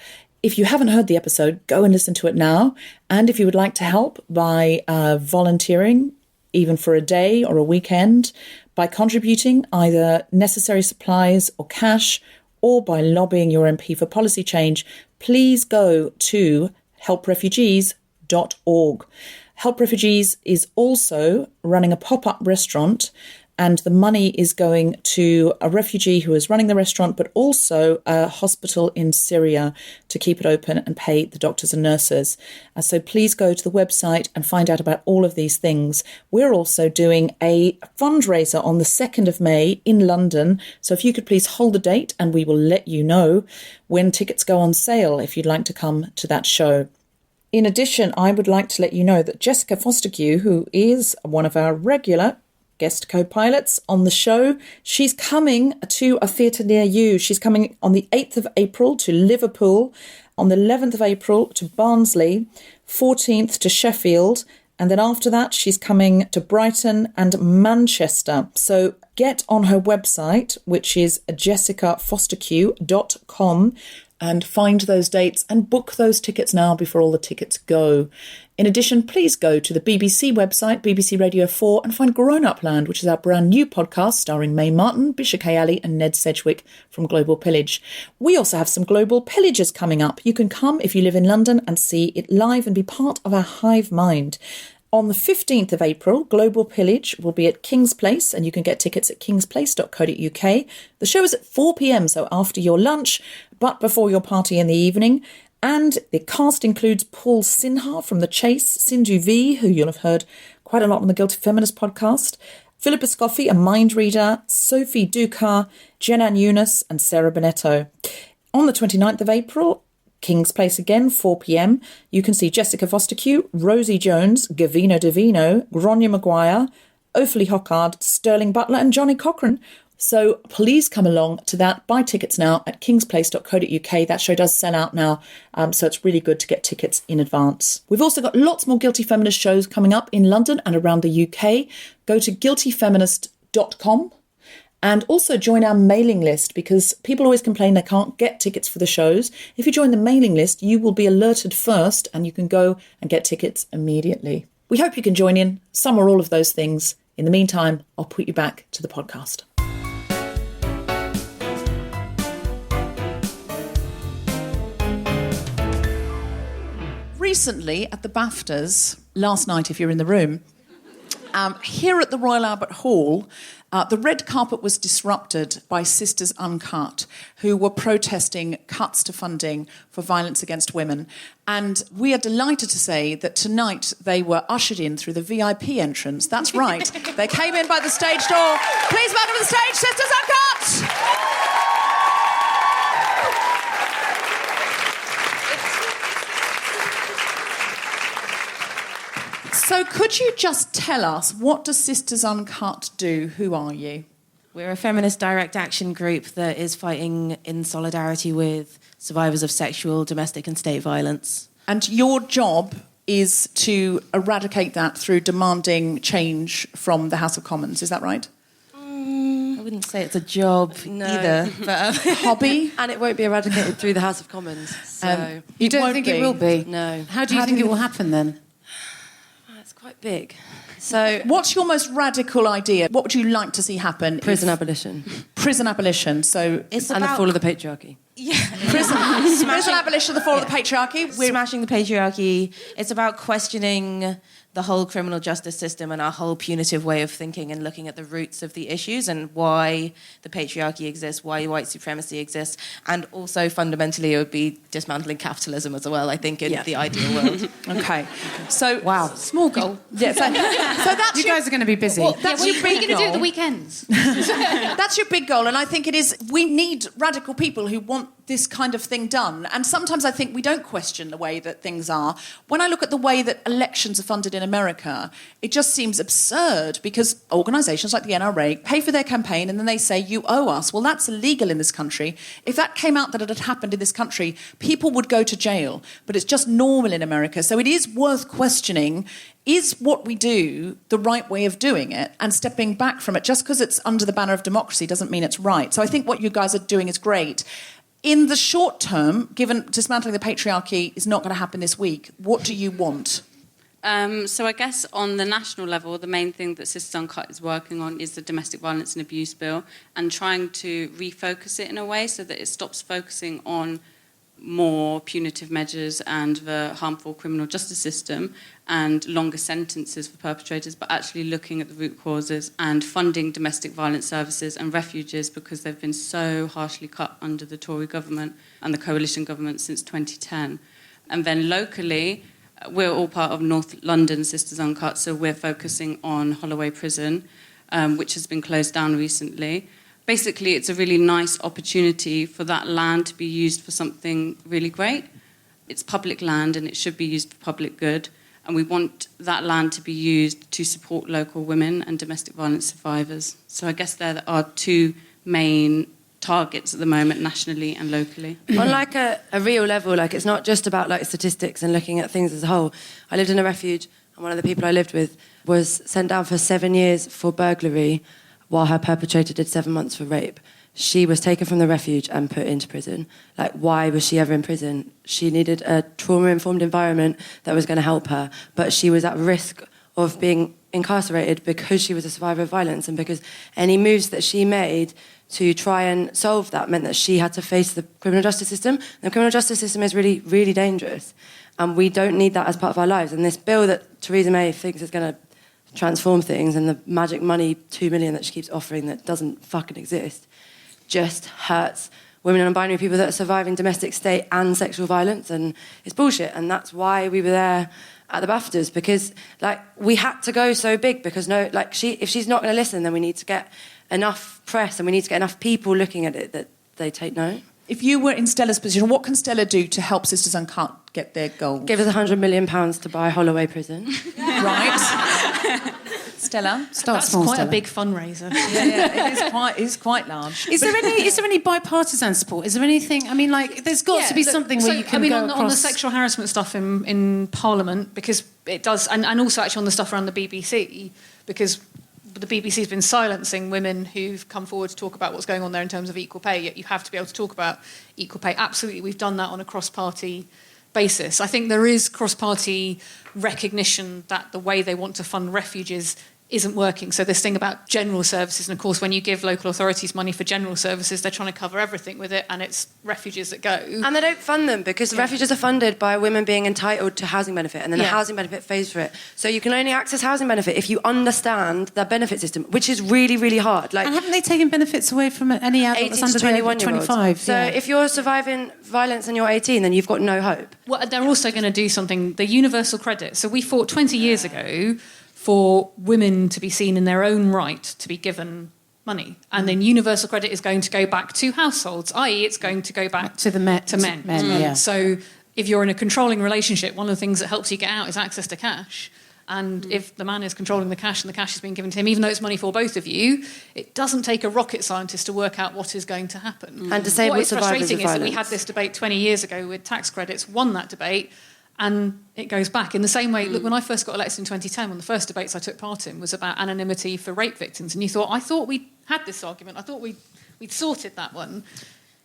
If you haven't heard the episode, go and listen to it now. And if you would like to help by volunteering, even for a day or a weekend, by contributing either necessary supplies or cash, or by lobbying your MP for policy change, please go to helprefugees.org. Help Refugees is also running a pop-up restaurant, and the money is going to a refugee who is running the restaurant, but also a hospital in Syria to keep it open and pay the doctors and nurses. So please go to the website and find out about all of these things. We're also doing a fundraiser on the 2nd of May in London. So if you could please hold the date, and we will let you know when tickets go on sale if you'd like to come to that show. In addition, I would like to let you know that Jessica Fosterkew, who is one of our regular guest co-pilots on the show, she's coming to a theatre near you. She's coming on the 8th of April to Liverpool, on the 11th of April to Barnsley, 14th to Sheffield, and then after that she's coming to Brighton and Manchester. So get on her website, which is jessicafosterkew.com, and find those dates and book those tickets now before all the tickets go. In addition, please go to the BBC website, BBC Radio 4, and find Grown Up Land, which is our brand new podcast starring May Martin, Bishop Kayali and Ned Sedgwick from Global Pillage. We also have some Global Pillages coming up. You can come if you live in London and see it live and be part of our hive mind. On the 15th of April, Global Pillage will be at King's Place, and you can get tickets at kingsplace.co.uk. The show is at 4 p.m, so after your lunch, but before your party in the evening. And the cast includes Paul Sinha from The Chase, Sindhu V, who you'll have heard quite a lot on the Guilty Feminist podcast, Philippa Scoffey, a mind reader, Sophie Ducar, Jenan Yunus, and Sarah Bonetto. On the 29th of April, King's Place again, 4 p.m. You can see Jessica Foster-Q, Rosie Jones, Gavino Davino, Gronya Maguire, Ophelie Hockard, Sterling Butler and Johnny Cochran. So please come along to that. Buy tickets now at kingsplace.co.uk. That show does sell out now, so it's really good to get tickets in advance. We've also got lots more Guilty Feminist shows coming up in London and around the UK. Go to guiltyfeminist.com. And also join our mailing list, because people always complain they can't get tickets for the shows. If you join the mailing list, you will be alerted first and you can go and get tickets immediately. We hope you can join in, some or all of those things. In the meantime, I'll put you back to the podcast. Recently at the BAFTAs, last night if you're in the room, here at the Royal Albert Hall, the red carpet was disrupted by Sisters Uncut, who were protesting cuts to funding for violence against women. And we are delighted to say that tonight they were ushered in through the VIP entrance. That's right. They came in by the stage door. Please welcome to the stage, Sisters Uncut! So could you just tell us, what does Sisters Uncut do? Who are you? We're a feminist direct action group that is fighting in solidarity with survivors of sexual, domestic and state violence. And your job is to eradicate that through demanding change from the House of Commons, is that right? I wouldn't say it's a job either. But, hobby? And it won't be eradicated through the House of Commons. So You don't think it will be? no. How do you think it will happen then? It's quite big. So What's your most radical idea? What would you like to see happen? prison abolition. Prison abolition. So it's And the fall of the patriarchy. prison abolition, the fall of the patriarchy. We're smashing the patriarchy. It's about questioning the whole criminal justice system and our whole punitive way of thinking and looking at the roots of the issues and why the patriarchy exists, why white supremacy exists, and also fundamentally it would be dismantling capitalism as well, I think, in the ideal world. Okay. So Wow. Small goal. yeah, so that's You guys are going to be busy. that's What your are you big going to do at goal. the weekends? That's your big goal, and I think it is. We need radical people who want this kind of thing done. And sometimes I think we don't question the way that things are. When I look at the way that elections are funded in America, it just seems absurd, because organisations like the NRA pay for their campaign and then they say, you owe us. Well, that's illegal in this country. If that came out that it had happened in this country, people would go to jail. But it's just normal in America. So it is worth questioning, is what we do the right way of doing it, and stepping back from it. Just because it's under the banner of democracy doesn't mean it's right. So I think what you guys are doing is great. In the short term, given dismantling the patriarchy is not going to happen this week, what do you want? So I guess on the national level, the main thing that Sisters Uncut is working on is the Domestic Violence and Abuse Bill, and trying to refocus it in a way so that it stops focusing on more punitive measures and the harmful criminal justice system and longer sentences for perpetrators, but actually looking at the root causes and funding domestic violence services and refuges, because they've been so harshly cut under the Tory government and the coalition government since 2010. And then locally, we're all part of North London Sisters Uncut, so we're focusing on Holloway Prison, which has been closed down recently. Basically, it's a really nice opportunity for that land to be used for something really great. It's public land and it should be used for public good. And we want that land to be used to support local women and domestic violence survivors. So I guess there are two main targets at the moment, nationally and locally. On like a real level, like it's not just about like statistics and looking at things as a whole. I lived in a refuge, and one of the people I lived with was sent down for 7 years for burglary, while her perpetrator did 7 months for rape. She was taken from the refuge and put into prison. Like, why was she ever in prison? She needed a trauma-informed environment that was going to help her, but she was at risk of being incarcerated because she was a survivor of violence, and because any moves that she made to try and solve that meant that she had to face the criminal justice system. And the criminal justice system is really, really dangerous. And we don't need that as part of our lives. And this bill that Theresa May thinks is going to transform things, and the magic money, 2 million that she keeps offering that doesn't fucking exist, just hurts women and non-binary people that are surviving domestic state and sexual violence, and it's bullshit. And that's why we were there at the BAFTAs, because like we had to go so big, because if she's not going to listen, then we need to get enough press and we need to get enough people looking at it that they take note. If you were in Stella's position, what can Stella do to help Sisters Uncut get their goals? Give us £100 million to buy Holloway Prison. Right. Stella? Start That's small, quite Stella. a big fundraiser. It is quite large. Is there any bipartisan support? Is there anything? I mean, like, there's got to be something where you can go across. On the sexual harassment stuff in Parliament, because it does, and also actually on the stuff around the BBC, because the BBC's been silencing women who've come forward to talk about what's going on there in terms of equal pay, yet you have to be able to talk about equal pay. Absolutely, we've done that on a cross-party basis. I think there is cross-party recognition that the way they want to fund refuges isn't working. So this thing about general services, and of course when you give local authorities money for general services, they're trying to cover everything with it, and it's refuges that go. And they don't fund them, because refuges are funded by women being entitled to housing benefit, and then the housing benefit pays for it. So you can only access housing benefit if you understand the benefit system, which is really, really hard. Like, and haven't they taken benefits away from any adult 18 that's to under 21-year-olds. 25? So if you're surviving violence and you're 18, then you've got no hope. Well, they're also going to do something, the universal credit. So we fought 20 years ago for women to be seen in their own right to be given money. And then universal credit is going to go back to households, i.e. it's going to go back to men. Yeah. So if you're in a controlling relationship, one of the things that helps you get out is access to cash. And if the man is controlling the cash and the cash is being given to him, even though it's money for both of you, it doesn't take a rocket scientist to work out what is going to happen. And disabled what is survivors frustrating of is that we violence. had this debate 20 years ago with tax credits, won that debate, and it goes back. In the same way, look, when I first got elected in 2010, one of the first debates I took part in was about anonymity for rape victims. And I thought we'd had this argument. I thought we'd sorted that one.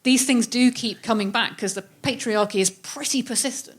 These things do keep coming back because the patriarchy is pretty persistent.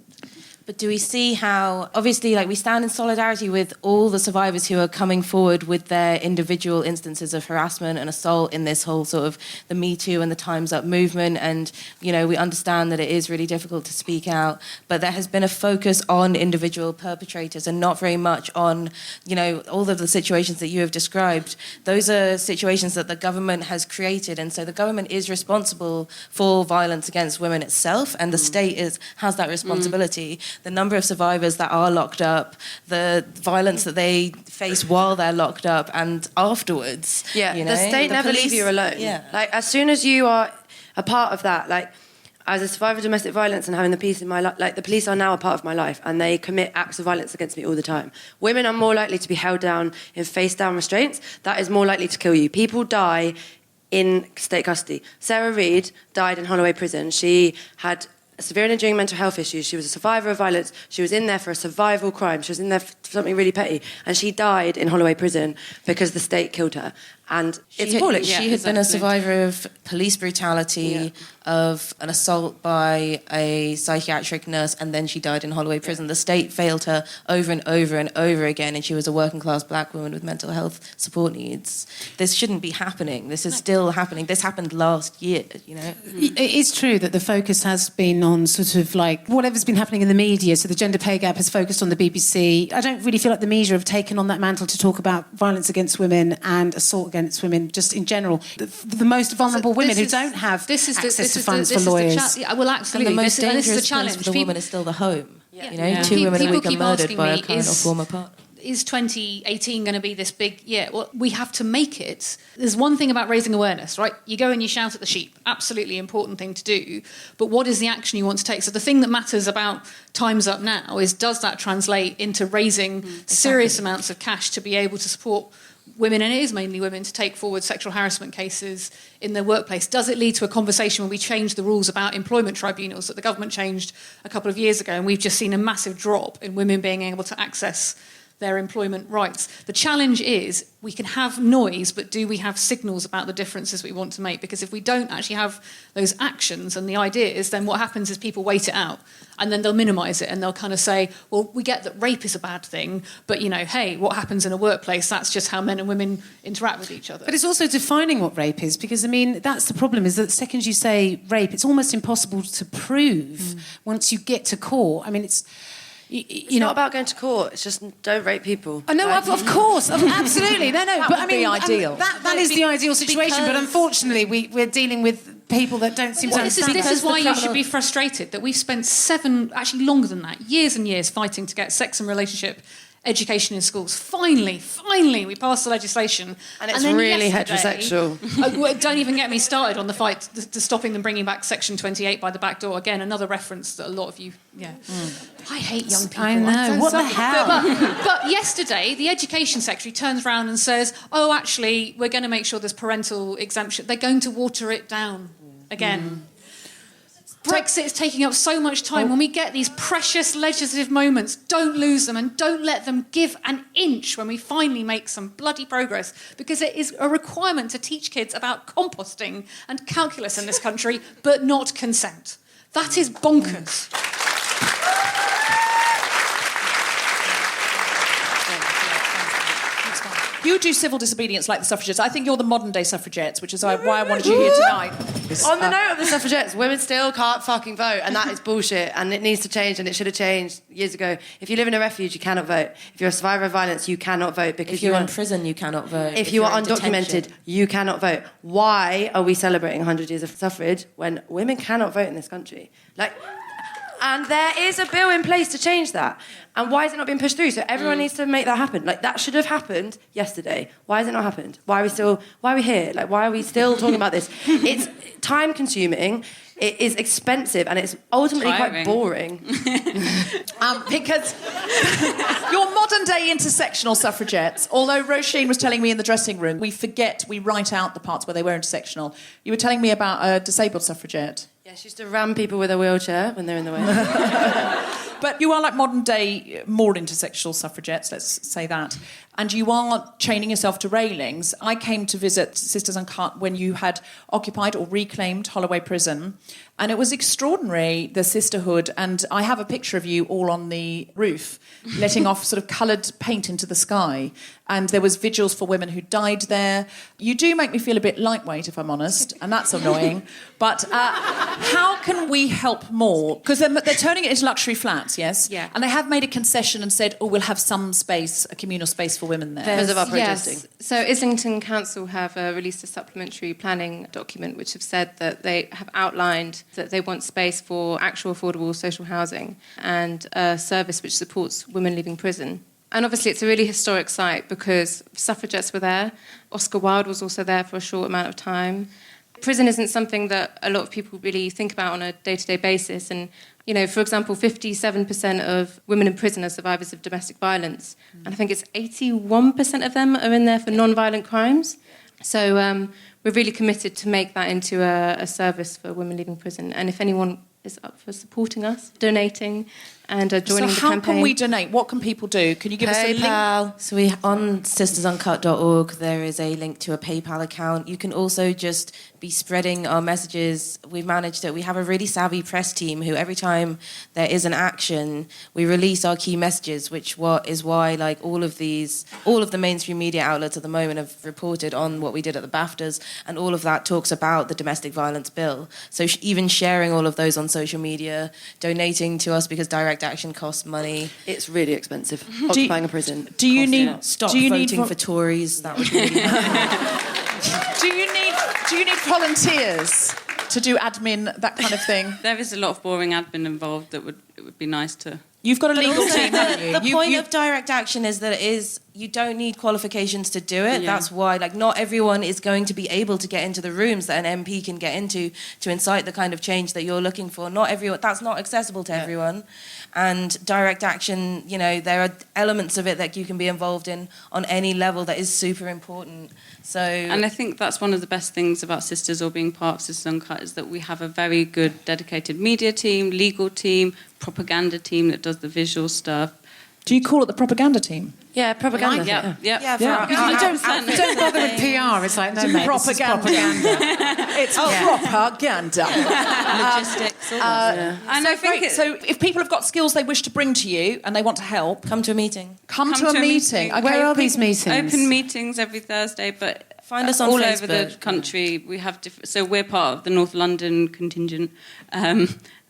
But do we see how, obviously, like, we stand in solidarity with all the survivors who are coming forward with their individual instances of harassment and assault in this whole sort of the Me Too and the Time's Up movement. And, you know, we understand that it is really difficult to speak out, but there has been a focus on individual perpetrators and not very much on, you know, all of the situations that you have described. Those are situations that the government has created. And so the government is responsible for violence against women itself, and the state has that responsibility. The number of survivors that are locked up, the violence that they face while they're locked up and afterwards. Yeah, you know? the state never leave you alone. Yeah. Like, as soon as you are a part of that, like, as a survivor of domestic violence and having the police in my life, like, the police are now a part of my life, and they commit acts of violence against me all the time. Women are more likely to be held down in face-down restraints. That is more likely to kill you. People die in state custody. Sarah Reid died in Holloway Prison. She had severe and enduring mental health issues. She was a survivor of violence. She was in there for a survival crime. She was in there for something really petty. And she died in Holloway Prison because the state killed her. And it's appalling. She had been a survivor of police brutality, of an assault by a psychiatric nurse, and then she died in Holloway Prison. The state failed her over and over and over again, and she was a working-class black woman with mental health support needs. This shouldn't be happening. This is still happening. This happened last year, you know? It is true that the focus has been on sort of like whatever's been happening in the media. So the gender pay gap has focused on the BBC. I don't really feel like the media have taken on that mantle to talk about violence against women and assault against women just in general. The most vulnerable women who don't have access to funds for lawyers. Well, absolutely. And the most dangerous this is the place challenge. for the woman is still the home. You know, Yeah. two women a People week are keep murdered asking by a me, current or former partner. Is 2018 going to be this big year? Well, we have to make it. There's one thing about raising awareness, right? You go and you shout at the sheep. Absolutely important thing to do. But what is the action you want to take? So the thing that matters about Time's Up now is, does that translate into raising serious amounts of cash to be able to support women, and it is mainly women, to take forward sexual harassment cases in their workplace? Does it lead to a conversation where we change the rules about employment tribunals that the government changed a couple of years ago, and we've just seen a massive drop in women being able to access their employment rights. The challenge is we can have noise, but do we have signals about the differences we want to make? Because if we don't actually have those actions and the ideas, then what happens is people wait it out and then they'll minimise it and they'll kind of say, well, we get that rape is a bad thing, but, hey, what happens in a workplace, that's just how men and women interact with each other. But it's also defining what rape is, because, that's the problem, is that the second you say rape, it's almost impossible to prove once you get to court. It's... It's not about going to court. It's just don't rape people. Oh, no, of course, absolutely, no. That but would be ideal. That is the ideal situation. But unfortunately, we're dealing with people that don't seem to understand. This is why you should be frustrated that we've spent longer than that, years and years fighting to get sex and relationship education in schools. Finally, we passed the legislation. And it's really heterosexual. Don't even get me started on the fight to stopping them bringing back Section 28 by the back door. Again, another reference that a lot of you... Yeah. I hate young people. I know. What the hell? But yesterday, the Education Secretary turns around and says, oh, actually, we're going to make sure there's parental exemption. They're going to water it down again. Brexit is taking up so much time. When we get these precious legislative moments, don't lose them and don't let them give an inch when we finally make some bloody progress, because it is a requirement to teach kids about composting and calculus in this country, but not consent. That is bonkers. You do civil disobedience like the suffragettes. I think you're the modern-day suffragettes, which is why I wanted you here tonight. On the note of the suffragettes, women still can't fucking vote, and that is bullshit, and it needs to change, and it should have changed years ago. If you live in a refuge, you cannot vote. If you're a survivor of violence, you cannot vote. Because if you're in prison, you cannot vote. If you are undocumented, you cannot vote. Why are we celebrating 100 years of suffrage when women cannot vote in this country? And there is a bill in place to change that. And why is it not being pushed through? So everyone needs to make that happen. That should have happened yesterday. Why has it not happened? Why are we here? Why are we still talking about this? It's time consuming, it is expensive, and it's ultimately quite boring. Because you're modern-day intersectional suffragettes, although Roisin was telling me in the dressing room, we write out the parts where they were intersectional. You were telling me about a disabled suffragette. Yeah, she used to ram people with a wheelchair when they're in the way. But you are like modern-day, more intersectional suffragettes, let's say that. And you are chaining yourself to railings. I came to visit Sisters Uncut when you had occupied or reclaimed Holloway Prison. And it was extraordinary, the sisterhood. And I have a picture of you all on the roof, letting off sort of coloured paint into the sky. And there was vigils for women who died there. You do make me feel a bit lightweight, if I'm honest, and that's annoying. But how can we help more? Because they're turning it into luxury flats, yes? Yeah. And they have made a concession and said, we'll have some space, a communal space for women there. Because of our protesting. Yes. So Islington Council have released a supplementary planning document which have said that they have outlined that they want space for actual affordable social housing and a service which supports women leaving prison. And obviously it's a really historic site because suffragettes were there. Oscar Wilde was also there for a short amount of time. Prison isn't something that a lot of people really think about on a day-to-day basis. And, for example, 57% of women in prison are survivors of domestic violence. And I think it's 81% of them are in there for non-violent crimes. So we're really committed to make that into a service for women leaving prison. And if anyone is up for supporting us, donating and joining the campaign. So how can we donate? What can people do? Can you give us a link? PayPal. So on sistersuncut.org there is a link to a PayPal account. You can also just be spreading our messages. We have a really savvy press team who every time there is an action, we release our key messages, which is why all of the mainstream media outlets at the moment have reported on what we did at the BAFTAs, and all of that talks about the domestic violence bill. So even sharing all of those on social media, donating to us because direct action costs money. It's really expensive. Occupying a prison. Do you need stop voting for Tories? That would really help. Do you need volunteers to do admin, that kind of thing? There is a lot of boring admin involved it would be nice to... You've got a legal team, haven't you? The point of direct action is that you don't need qualifications to do it. Yeah. That's why, not everyone is going to be able to get into the rooms that an MP can get into to incite the kind of change that you're looking for. Not everyone. That's not accessible to everyone. And direct action, there are elements of it that you can be involved in on any level that is super important. So, and I think that's one of the best things about Sisters or being part of Sisters Uncut is that we have a very good dedicated media team, legal team, propaganda team that does the visual stuff. Do you call it the propaganda team? Yeah, propaganda. Yeah. Don't bother with PR. It's like, no, mate, Propaganda. It's propaganda. Logistics. All that. And I think so. If people have got skills they wish to bring to you and they want to help, Come to a meeting. come to a meeting. Okay. Where are these meetings? Open meetings every Thursday, but Find us on all Facebook. over the country. We have so we're part of the North London contingent.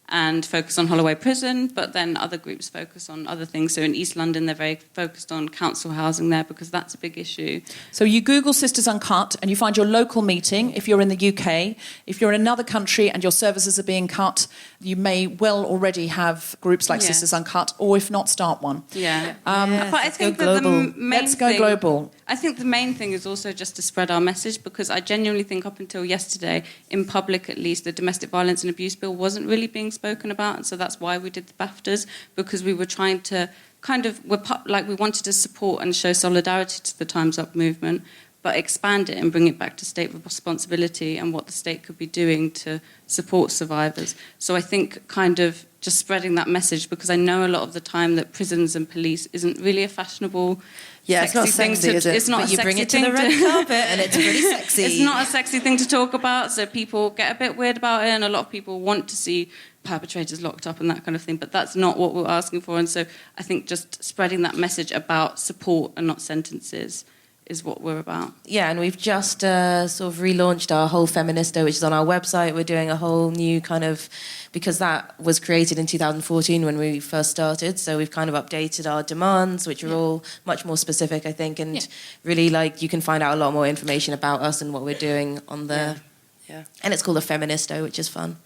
And focus on Holloway Prison, but then other groups focus on other things. So in East London, they're very focused on council housing there because that's a big issue. So you Google Sisters Uncut and you find your local meeting. If you're in the UK, if you're in another country and your services are being cut, you may well already have groups like Sisters Uncut, or if not, start one. Yeah. But I think go that the global. main Let's go thing, global. I think the main thing is also just to spread our message, because I genuinely think up until yesterday, in public at least, the domestic violence and abuse bill wasn't really being spoken about, and so that's why we did the BAFTAs, because we were trying to we wanted to support and show solidarity to the Time's Up movement, but expand it and bring it back to state responsibility and what the state could be doing to support survivors. So I think kind of just spreading that message, because I know a lot of the time that prisons and police isn't really a fashionable It's not sexy, is it? It's not But a you sexy bring it to thing the red carpet and it's pretty sexy. It's not a sexy thing to talk about, so people get a bit weird about it, and a lot of people want to see perpetrators locked up and that kind of thing, but that's not what we're asking for. And so I think just spreading that message about support and not sentences is what we're about. Yeah, and we've just sort of relaunched our whole Feministo, which is on our website. We're doing a whole new kind of, because that was created in 2014 when we first started, so we've kind of updated our demands, which are all much more specific, I think, and really, like, you can find out a lot more information about us and what we're doing on the... Yeah. And it's called a Feministo, which is fun.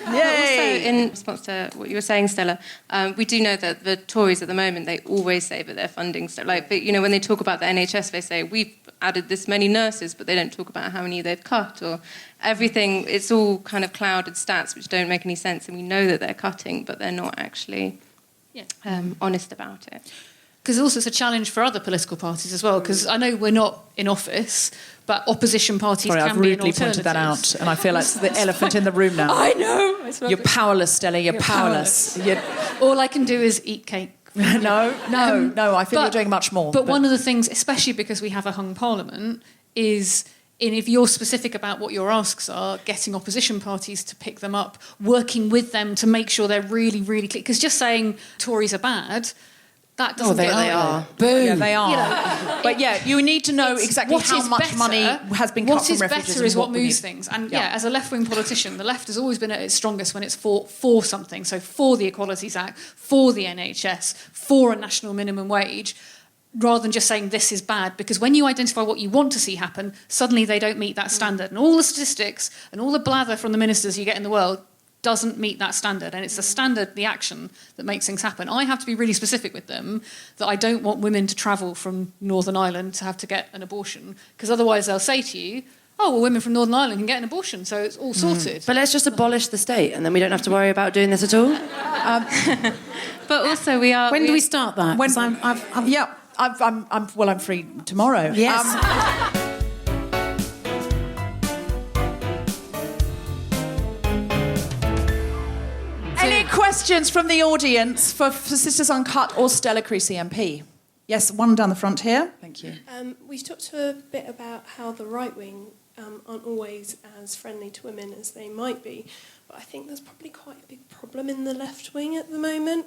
Also, in response to what you were saying, Stella, we do know that the Tories at the moment, they always say that they're funding stuff. Like, but, you know, when they talk about the NHS, they say, we've added this many nurses, but they don't talk about how many they've cut or everything. It's all kind of clouded stats which don't make any sense, and we know that they're cutting, but they're not actually honest about it. Because also it's a challenge for other political parties as well, because I know we're not in office, but opposition parties Sorry, can I've be an rudely alternative. pointed that out, and I feel like it's the elephant in the room now. I know. You're powerless, Stella. You're powerless. All I can do is eat cake. No. I feel you're doing much more. But one of the things, especially because we have a hung parliament, is if you're specific about what your asks are, getting opposition parties to pick them up, working with them to make sure they're really, really clear. Because just saying Tories are bad, that doesn't they are. Boom. Yeah, they are. You know, but yeah, you need to know exactly how much money has been cut from refugees. What is better is what moves things. And as a left-wing politician, the left has always been at its strongest when it's for something. So for the Equalities Act, for the NHS, for a national minimum wage, rather than just saying this is bad. Because when you identify what you want to see happen, suddenly they don't meet that standard. And all the statistics and all the blather from the ministers you get in the world doesn't meet that standard, and it's the standard, the action, that makes things happen. I have to be really specific with them that I don't want women to travel from Northern Ireland to have to get an abortion, because otherwise they'll say to you, oh, well, women from Northern Ireland can get an abortion, so it's all sorted. But let's just abolish the state, and then we don't have to worry about doing this at all. But also we are... When do we start that? When, 'Cause I'm free tomorrow. Yes. Any questions from the audience for Sisters Uncut or Stella Creasy MP? Yes, one down the front here. Thank you. We've talked a bit about how the right wing aren't always as friendly to women as they might be, but I think there's probably quite a big problem in the left wing at the moment.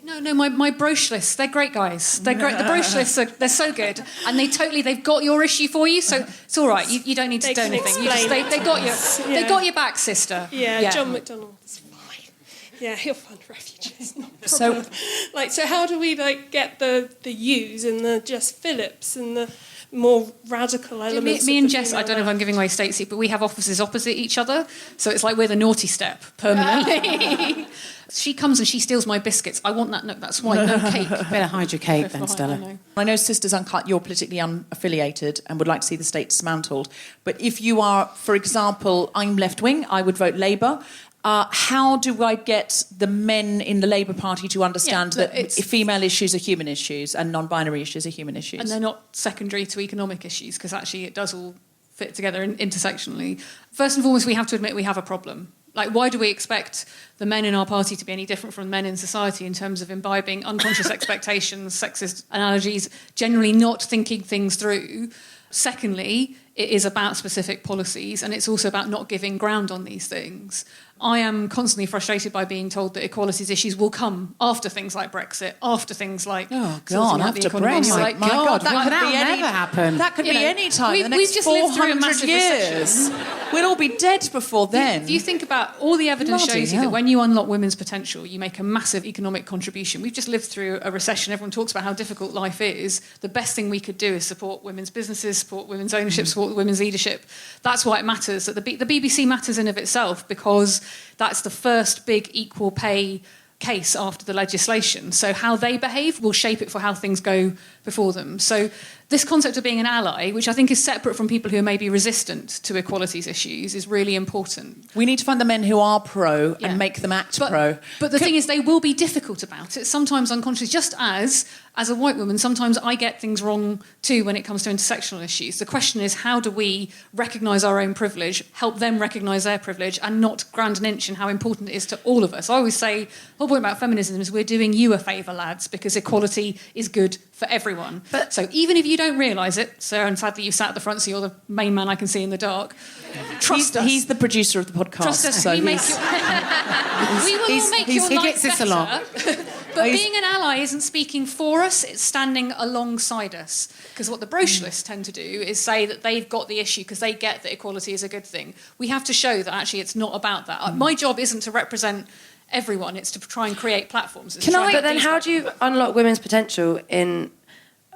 No, my brochure lists, they're great guys. They're great. The brochure lists, they're so good. And they've got your issue for you, so it's all right. You don't need to do anything. They got your back, sister. Yeah. John McDonnell is fine. Yeah, he'll fund refugees, not a problem. So how do we get the Hughes and the Jess Phillips and the more radical elements? Me and Jess, I don't know if I'm giving away state secret, but we have offices opposite each other, so it's like we're the naughty step permanently. She comes and she steals my biscuits. I want that. No, that's why no cake. Better hide your cake then, Stella. I know Sisters Uncut, you're politically unaffiliated and would like to see the state dismantled. But if you are, for example, I'm left-wing, I would vote Labour. How do I get the men in the Labour Party to understand that female issues are human issues and non-binary issues are human issues? And they're not secondary to economic issues, because actually it does all fit together intersectionally. First and foremost, we have to admit we have a problem. Like, why do we expect the men in our party to be any different from men in society in terms of imbibing unconscious expectations, sexist analogies, generally not thinking things through? Secondly, it is about specific policies, and it's also about not giving ground on these things. I am constantly frustrated by being told that equalities issues will come after things like Brexit, after things like... Oh, God, after Brexit. Like, my God, that could be any... never happen. That could be any time in the we've next just lived through a 400 massive years. We'll all be dead before then. If you think about all the evidence Bloody shows you hell. that when you unlock women's potential, you make a massive economic contribution. We've just lived through a recession. Everyone talks about how difficult life is. The best thing we could do is support women's businesses, support women's ownership, support women's leadership. That's why it matters. That the BBC matters in of itself, because that's the first big equal pay case after the legislation. So how they behave will shape it for how things go before them. So this concept of being an ally, which I think is separate from people who are maybe resistant to equalities issues, is really important. We need to find the men who are pro and make them act pro. But the thing is, they will be difficult about it, sometimes unconsciously, just as a white woman, sometimes I get things wrong too when it comes to intersectional issues. The question is, how do we recognise our own privilege, help them recognise their privilege, and not ground an inch in how important it is to all of us? I always say, the whole point about feminism is we're doing you a favour, lads, because equality is good for everyone. So even if you don't realise it, sir, and sadly you sat at the front, so you're the main man I can see in the dark, trust us. He's the producer of the podcast. Trust us, so we will all make your he life gets this better. a lot. But being an ally isn't speaking for us, it's standing alongside us. Because what the brochurists tend to do is say that they've got the issue because they get that equality is a good thing. We have to show that actually it's not about that. My job isn't to represent everyone, it's to try and create platforms. But then how do you unlock women's potential in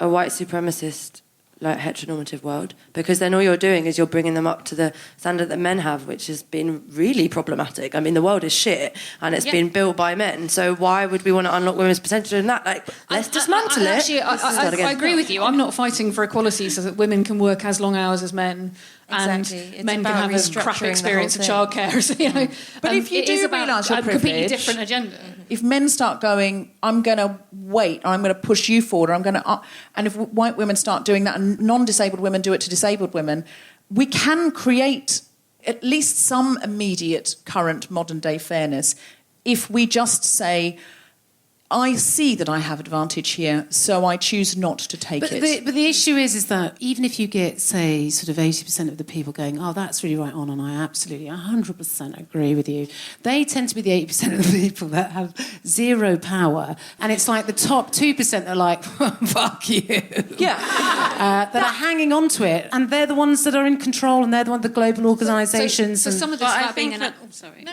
a white supremacist, like, heteronormative world? Because then all you're doing is you're bringing them up to the standard that men have, which has been really problematic. I mean, the world is shit, and it's been built by men. So why would we want to unlock women's potential in that? Like, let's dismantle it. Actually, I agree with you. I'm not fighting for equality so that women can work as long hours as men. Exactly. And It's men can about have a crap restructuring experience the of whole childcare. So, you know, But if you it do is about realise your a completely privilege, different agenda. if men start going, I'm going to wait, or I'm going to push you forward, or I'm going to... and if white women start doing that and non-disabled women do it to disabled women, we can create at least some immediate, current, modern-day fairness if we just say... I see that I have advantage here, so I choose not to take it. But the issue is that even if you get, say, sort of 80% of the people going, oh, that's really right on, and I absolutely 100% agree with you, they tend to be the 80% of the people that have zero power, and it's like the top 2% that are like, fuck you. Yeah. That are hanging on to it, and they're the ones that are in control, and they're the ones, the global organisations. So some of this about being an...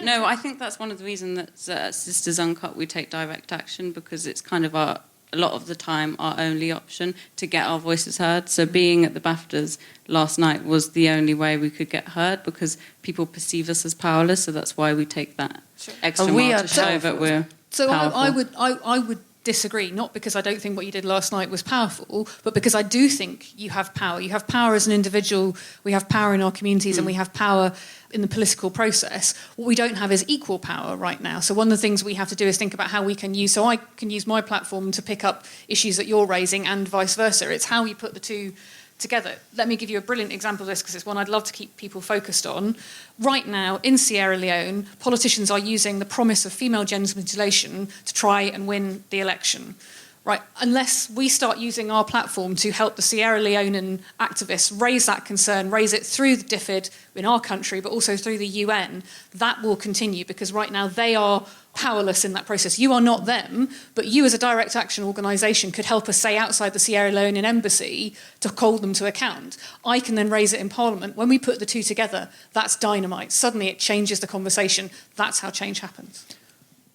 No, I think that's one of the reasons that Sisters Uncut, we take direct action, because it's kind of a lot of the time our only option to get our voices heard. So being at the BAFTAs last night was the only way we could get heard, because people perceive us as powerless, so that's why we take that extra mile to show that we're powerful. I would disagree, not because I don't think what you did last night was powerful, but because I do think you have power. You have power as an individual, we have power in our communities, and we have power in the political process. What we don't have is equal power right now. So one of the things we have to do is think about how we can use... So I can use my platform to pick up issues that you're raising and vice versa. It's how we put the two together. Let me give you a brilliant example of this, because it's one I'd love to keep people focused on. Right now, in Sierra Leone, politicians are using the promise of female genital mutilation to try and win the election. Right, unless we start using our platform to help the Sierra Leonean activists raise that concern, raise it through the DFID in our country, but also through the UN, that will continue, because right now they are powerless in that process. You are not them, but you as a direct action organisation could help us say outside the Sierra Leonean embassy to hold them to account. I can then raise it in Parliament. When we put the two together, that's dynamite. Suddenly it changes the conversation. That's how change happens.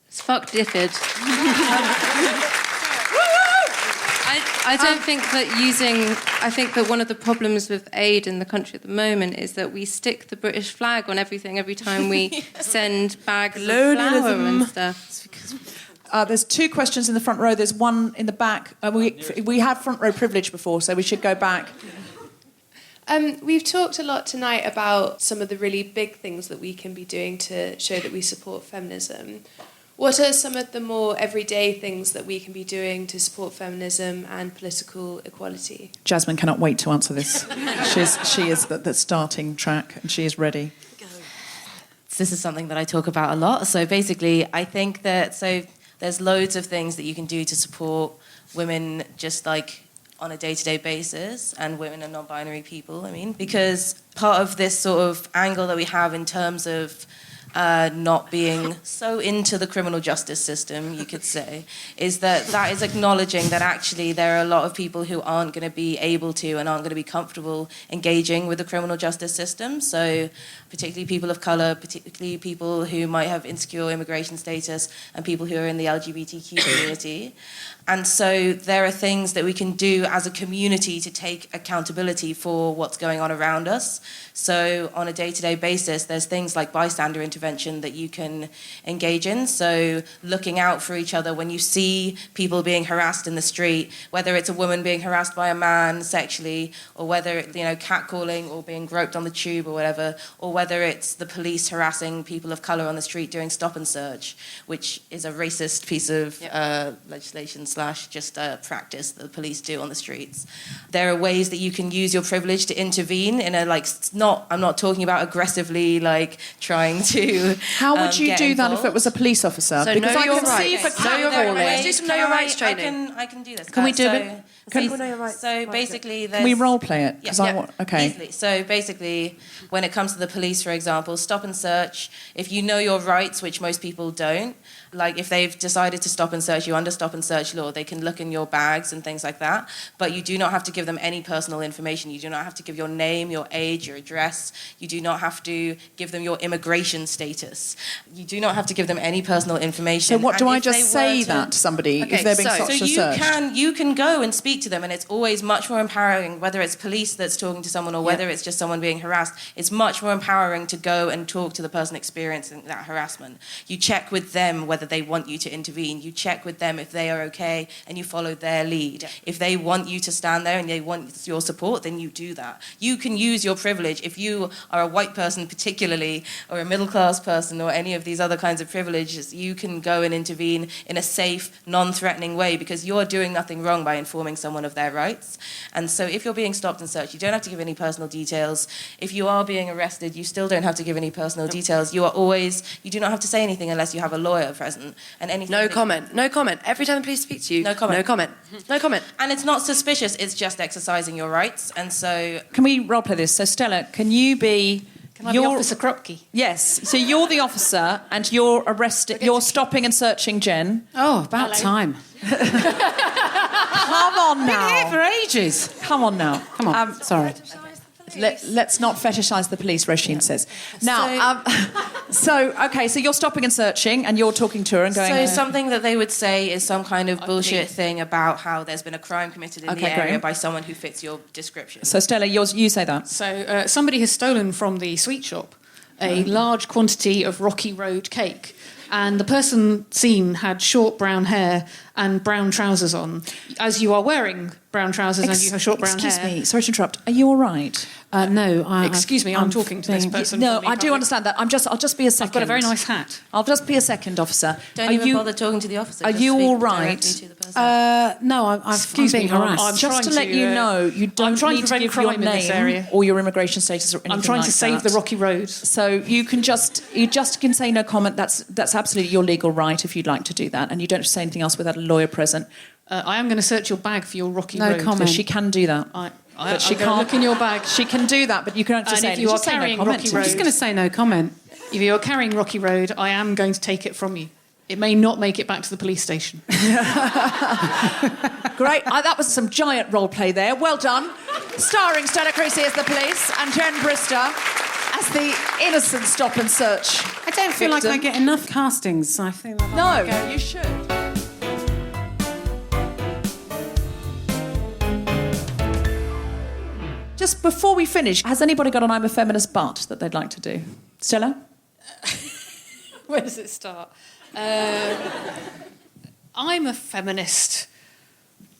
It's fuck DFID. I don't think that I think that one of the problems with aid in the country at the moment is that we stick the British flag on everything every time we send bags of flour and stuff. There's two questions in the front row. There's one in the back. We had front row privilege before, so we should go back. We've talked a lot tonight about some of the really big things that we can be doing to show that we support feminism. What are some of the more everyday things that we can be doing to support feminism and political equality? Jasmine cannot wait to answer this. She is the starting track, and she is ready. this is something that I talk about a lot. So basically, I think that there's loads of things that you can do to support women just like on a day-to-day basis, and women and non-binary people, because part of this sort of angle that we have in terms of not being so into the criminal justice system, you could say, is that is acknowledging that actually there are a lot of people who aren't going to be able to and aren't going to be comfortable engaging with the criminal justice system. So particularly people of colour, particularly people who might have insecure immigration status, and people who are in the LGBTQ community. And so there are things that we can do as a community to take accountability for what's going on around us. So on a day-to-day basis, there's things like bystander intervention that you can engage in. So looking out for each other when you see people being harassed in the street, whether it's a woman being harassed by a man sexually, or whether, catcalling or being groped on the tube or whatever, or whether it's the police harassing people of colour on the street doing stop and search, which is a racist piece of legislation / just a practice that the police do on the streets. There are ways that you can use your privilege to intervene in a I'm not talking about aggressively trying to. How would you do that involved. if it was a police officer? So because know I your can see rights. for Know your rights. catcalling. Let's do some know your rights training. I can do this. Can we do it? So basically, Can we role play it? Okay. Easily. So basically, when it comes to the police, for example, stop and search. If you know your rights, which most people don't, like if they've decided to stop and search you under stop and search law, they can look in your bags and things like that. But you do not have to give them any personal information. You do not have to give your name, your age, your address. You do not have to give them your immigration status. You do not have to give them any personal information. So what do And I if they just say were to- that to somebody Okay, if they're being so stopped or you searched? you can go and speak to them, and it's always much more empowering, whether it's police that's talking to someone or whether it's just someone being harassed. It's much more empowering to go and talk to the person experiencing that harassment. You check with them whether they want you to intervene. You check with them if they are okay, and you follow their lead. If they want you to stand there and they want your support, then you do that. You can use your privilege. If you are a white person particularly, or a middle-class person, or any of these other kinds of privileges, you can go and intervene in a safe, non-threatening way, because you're doing nothing wrong by informing someone of their rights. And so if you're being stopped and searched, you don't have to give any personal details. If you are being arrested, you still don't have to give any personal details. You do not have to say anything unless you have a lawyer present. And anything. No comment. No comment. Every time the police speak to you, No comment. No comment. No comment. And it's not suspicious, it's just exercising your rights. And so Can we role play this? So Stella, can you be... Can I be Officer Kropke? Yes. So you're the officer and you're arrested. You're stopping and searching Jen. Oh, about time. Come on now. Been here for ages. Come on now. Come on. Sorry. Let's not fetishise the police, Roisin says. Now, so you're stopping and searching and you're talking to her and going... So something that they would say is some kind of bullshit thing about how there's been a crime committed in the area by someone who fits your description. So Stella, you say that. So somebody has stolen from the sweet shop a large quantity of Rocky Road cake. And the person seen had short brown hair and brown trousers on. As you are wearing brown trousers and you have short brown hair... Excuse me, sorry to interrupt. Are you all right? No, Excuse me, I'm talking to this person. No, from the I do public. understand that. I'll just be a second. I've got a very nice hat. I'll just be a second, officer. Don't even bother talking to the officer. Are just you speak all directly right? to the person. no, I'm being harassed. I'm Just to trying let to, you know, you don't trying to need to prevent give crime your in this name area. or your immigration status or anything I'm trying like to save that. the Rocky Road. So you just can say no comment. That's absolutely your legal right if you'd like to do that, and you don't have to say anything else without a lawyer present. I am going to search your bag for your Rocky No Road. comment. She can do that. But she I'm gonna can't look in your bag. She can do that, but you can't just And say if anything. you are Just say no carrying comment. Rocky I'm Road, just going to say no comment. If you're carrying Rocky Road, I am going to take it from you. It may not make it back to the police station. Great. That was some giant role play there. Well done. Starring Stella Creasy as the police and Jen Brister as the innocent stop and search. I don't feel like I get enough castings. I think that I might go. You should. Just before we finish, has anybody got an I'm a feminist but that they'd like to do? Stella? Where does it start? I'm a feminist,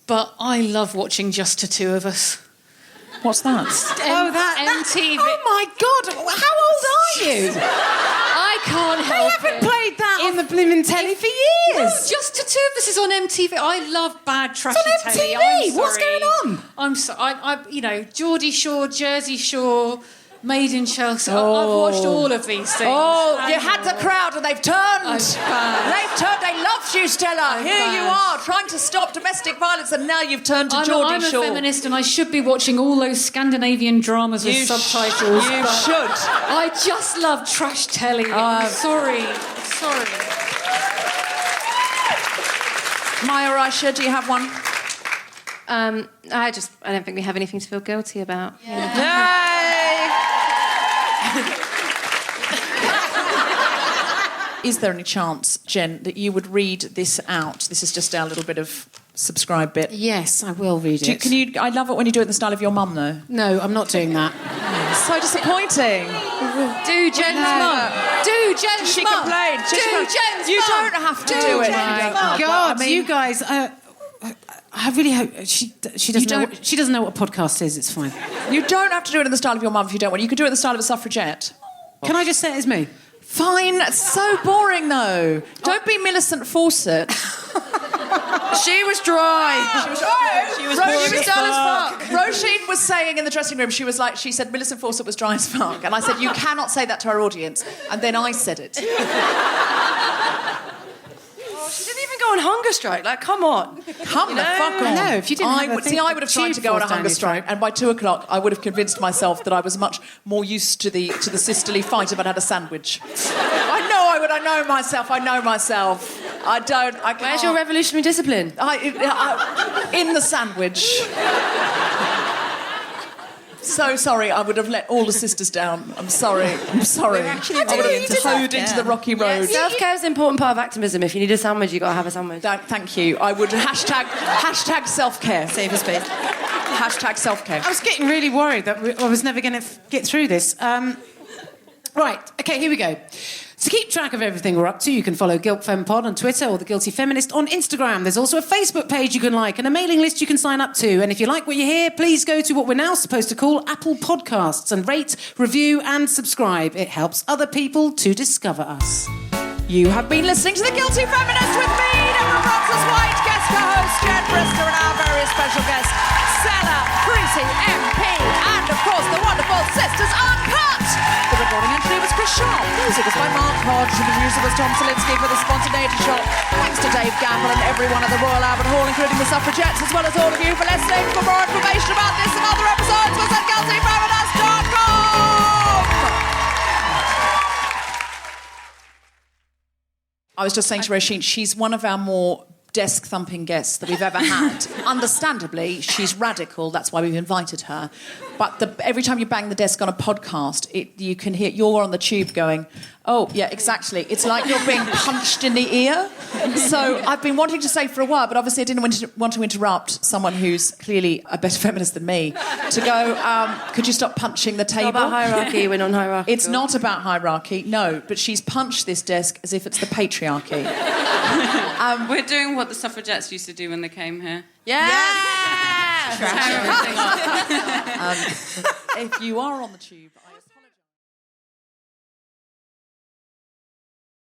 but I love watching Just to Two of Us. What's that? MTV. Oh my God! How old are you? I can't help I haven't it. played that on the blooming telly for years. Just to Two of Us is on MTV. I love bad trashy It's on telly. MTV. I'm What's sorry. going on? I'm sorry. Geordie Shore, Jersey Shore, Made in Chelsea. I've watched all of these things. Oh, you had the crowd and they've turned. They've turned. They loved you, Stella. Here you are, trying to stop domestic violence, and now you've turned to Geordie I'm a Shore. feminist, and I should be watching all those Scandinavian dramas with subtitles. You should. I just love trash telly. Sorry. Maya or Aisha, do you have one? I don't think we have anything to feel guilty about. Yay! Is there any chance, Jen, that you would read this out? This is just our little bit of subscribe bit. Yes, I will read it. I love it when you do it in the style of your mum, though. No, I'm not doing that. So disappointing. Do Jen's mum. Do Jen's She mum. complained. Do Jen's You mum. don't have to do it. God, you guys... I really hope she doesn't know what a podcast is. It's fine. You don't have to do it in the style of your mum if you don't want. You can do it in the style of a suffragette. Can I just say it as me? Fine. It's so boring, though. Don't be Millicent Fawcett. She was dry. She was dull as fuck. Roisin was saying in the dressing room, she said Millicent Fawcett was dry as fuck. And I said, you cannot say that to our audience. And then I said it. She didn't even go on hunger strike. Like, come on. Come the fuck on. No, if you didn't I would have tried to go on a hunger strike, and by 2:00 I would have convinced myself that I was much more used to the sisterly fight if I'd had a sandwich. I know I would. I know myself. I don't. I can't. Where's your revolutionary discipline? In the sandwich. So sorry, I would have let all the sisters down. I'm sorry. I would have towed into the rocky road. Yeah, self-care is an important part of activism. If you need a sandwich, you've got to have a sandwich. Thank you. I would hashtag self-care. Save a space. Hashtag self-care. I was getting really worried that I was never going to get through this. Right, okay, here we go. To keep track of everything we're up to, you can follow Guilt Fem Pod on Twitter or The Guilty Feminist on Instagram. There's also a Facebook page you can like and a mailing list you can sign up to. And if you like what you hear, please go to what we're now supposed to call Apple Podcasts and rate, review and subscribe. It helps other people to discover us. You have been listening to The Guilty Feminist with me, Deborah Frances-White, guest co-host Jen Brister, and our very special guest, Stella Creasy, MP, and of course the wonderful Sisters Uncut. The recording engineer was Chris Sharp. Music was by Mark Hodge, and the producer was Tom Salinsky for the Spontaneity Shot. Thanks to Dave Gamble and everyone at the Royal Albert Hall, including the suffragettes, as well as all of you for listening. For more information about this and other episodes, visit guiltyfeminist.com. I was just saying to Roisin, she's one of our more desk-thumping guests that we've ever had. Understandably, she's radical. That's why we've invited her. But every time you bang the desk on a podcast, you can hear you're on the tube going, oh, yeah, exactly. It's like you're being punched in the ear. So I've been wanting to say for a while, but obviously I didn't want to interrupt someone who's clearly a better feminist than me to go, could you stop punching the table? It's not about hierarchy, we're non-hierarchical. It's not about hierarchy, no, but she's punched this desk as if it's the patriarchy. We're doing what the suffragettes used to do when they came here. Yeah! Tear everything up. If you are on the tube, I apologise.